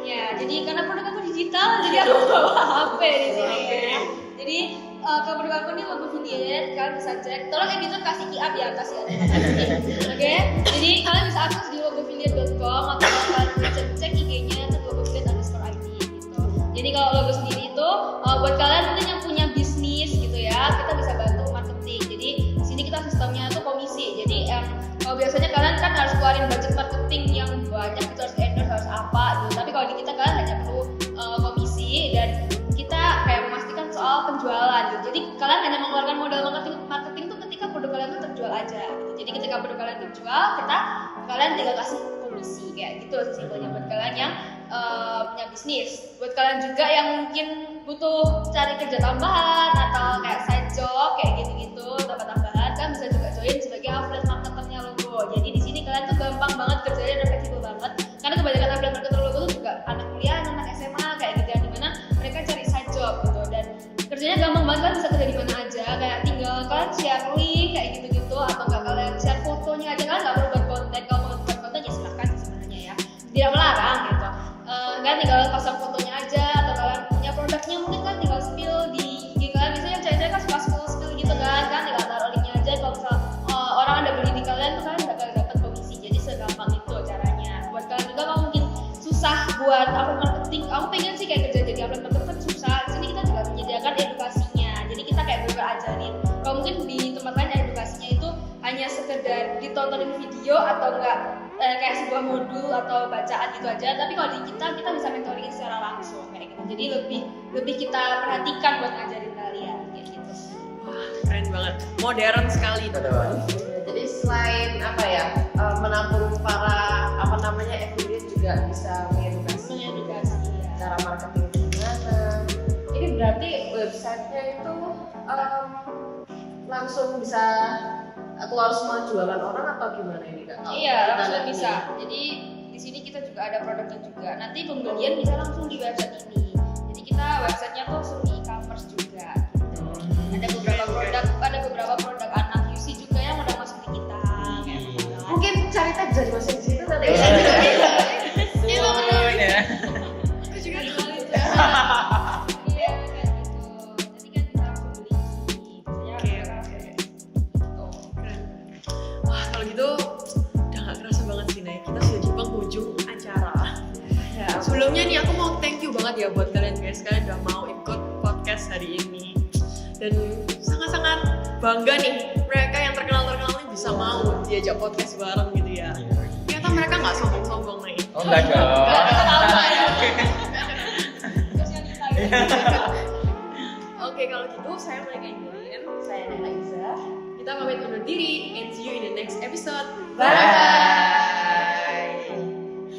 Ya, jadi karena produk aku digital, jadi aku bawa HP di sini ya. Jadi kalau produk aku ini logo affiliate, kalian bisa cek. Tolong editor kasih QR di atas ya. Terima kasih. Oke, jadi kalian bisa akses di logoaffiliate.com atau kalian bisa cek IG-nya ke logoaffiliate_id gitu. Jadi kalau logo sendiri itu buat kalian mungkin yang punya bisnis gitu ya, kita bisa bantu marketing. Jadi di sini kita sistemnya itu komisi. Jadi kalau biasanya kalian kan harus keluarin budget marketing yang banyak, itu harus endorse, harus apa gitu. Tapi kalau di kita kalian hanya perlu komisi dan kita kayak memastikan soal penjualan gitu. Jadi kalian hanya mengeluarkan modal marketing itu ketika produk kalian itu terjual aja gitu. Jadi ketika produk kalian terjual, kalian tinggal kasih komisi kayak gitu simpelnya buat kalian yang punya bisnis. Buat kalian juga yang mungkin butuh cari kerja tambahan atau kayak side job kayak gitu-gitu, dapat tambahan, kan bisa juga join sebagai affiliate marketernya logo. Jadi di sini kalian tuh gampang banget kerjanya dan fleksibel banget. Karena kebanyakan affiliate marketer logo tuh juga anak kuliah, anak SMA kayak gitu yang dimana mereka cari side job gitu dan kerjanya gampang banget, kan bisa kerja di mana aja, kayak tinggal kalian share link kayak gitu-gitu atau enggak kalian share fotonya aja, kalian nggak perlu buat konten. Kalau mau buat konten ya silahkan sih sebenarnya ya, tidak melarang gitu. Kalian tinggal pasang fotonya aja atau kalian punya produknya mungkin kan tinggal spill di IG kalian. Biasanya cewek-cewek kan suka spill gitu kan tinggal taruh linknya aja. Kalau misal orang ada beli di kalian tuh kalian bakal dapat komisi. Jadi segampang itu caranya. Buat kalian juga kalau mungkin susah buat affiliate marketing, aku pengen sih kayak kerja jadi affiliate marketer kan susah. Di sini kita juga menyediakan edukasinya. Jadi kita kayak bener ajarin. Kalau mungkin di tempat lain edukasinya itu hanya sekedar ditontonin video atau enggak kayak sebuah modul atau bacaan gitu aja. Tapi kalau di kita bisa mentoring secara langsung kayak gitu. Jadi lebih kita perhatikan buat ngajarin kalian kayak gitu. Wah, keren banget. Modern sekali teman-teman. Jadi selain apa ya menampung para affiliate juga bisa mengedukasi Ya. cara marketing gimana. Ini berarti websitenya itu langsung bisa keluar semua jualan orang atau gimana ini Kak? Iya, Kita langsung lihat bisa. ini. Jadi di sini kita juga ada produknya juga. Nanti pembelian bisa langsung di website ini. Jadi kita websitenya tuh langsung di e-commerce juga. Ada beberapa produk anak UC juga yang udah masuk di kita. Kayak gitu. Mungkin cari tag bisa dimasukin di situ nanti. Oh, ya. Aku juga Iya, kayak gitu. Jadi kan kita langsung beli di sini. Biasanya Oke. gitu. Keren. Wah, kalau gitu udah gak kerasa banget sih Nay. Kita sudah di penghujung acara. Ya, Sebelumnya nih aku mau thank you banget ya buat kalian guys. Kalian udah mau ikut podcast hari ini. Dan sangat-sangat bangga nih mereka yang terkenal ini bisa mau diajak podcast bareng gitu ya. Ternyata mereka nggak sombong-sombong nih. Oh enggak dong. Oke, kalau gitu saya mulai ngomongin. Saya Nela Iza. Kita pamit undur diri and see you in the next episode. Bye.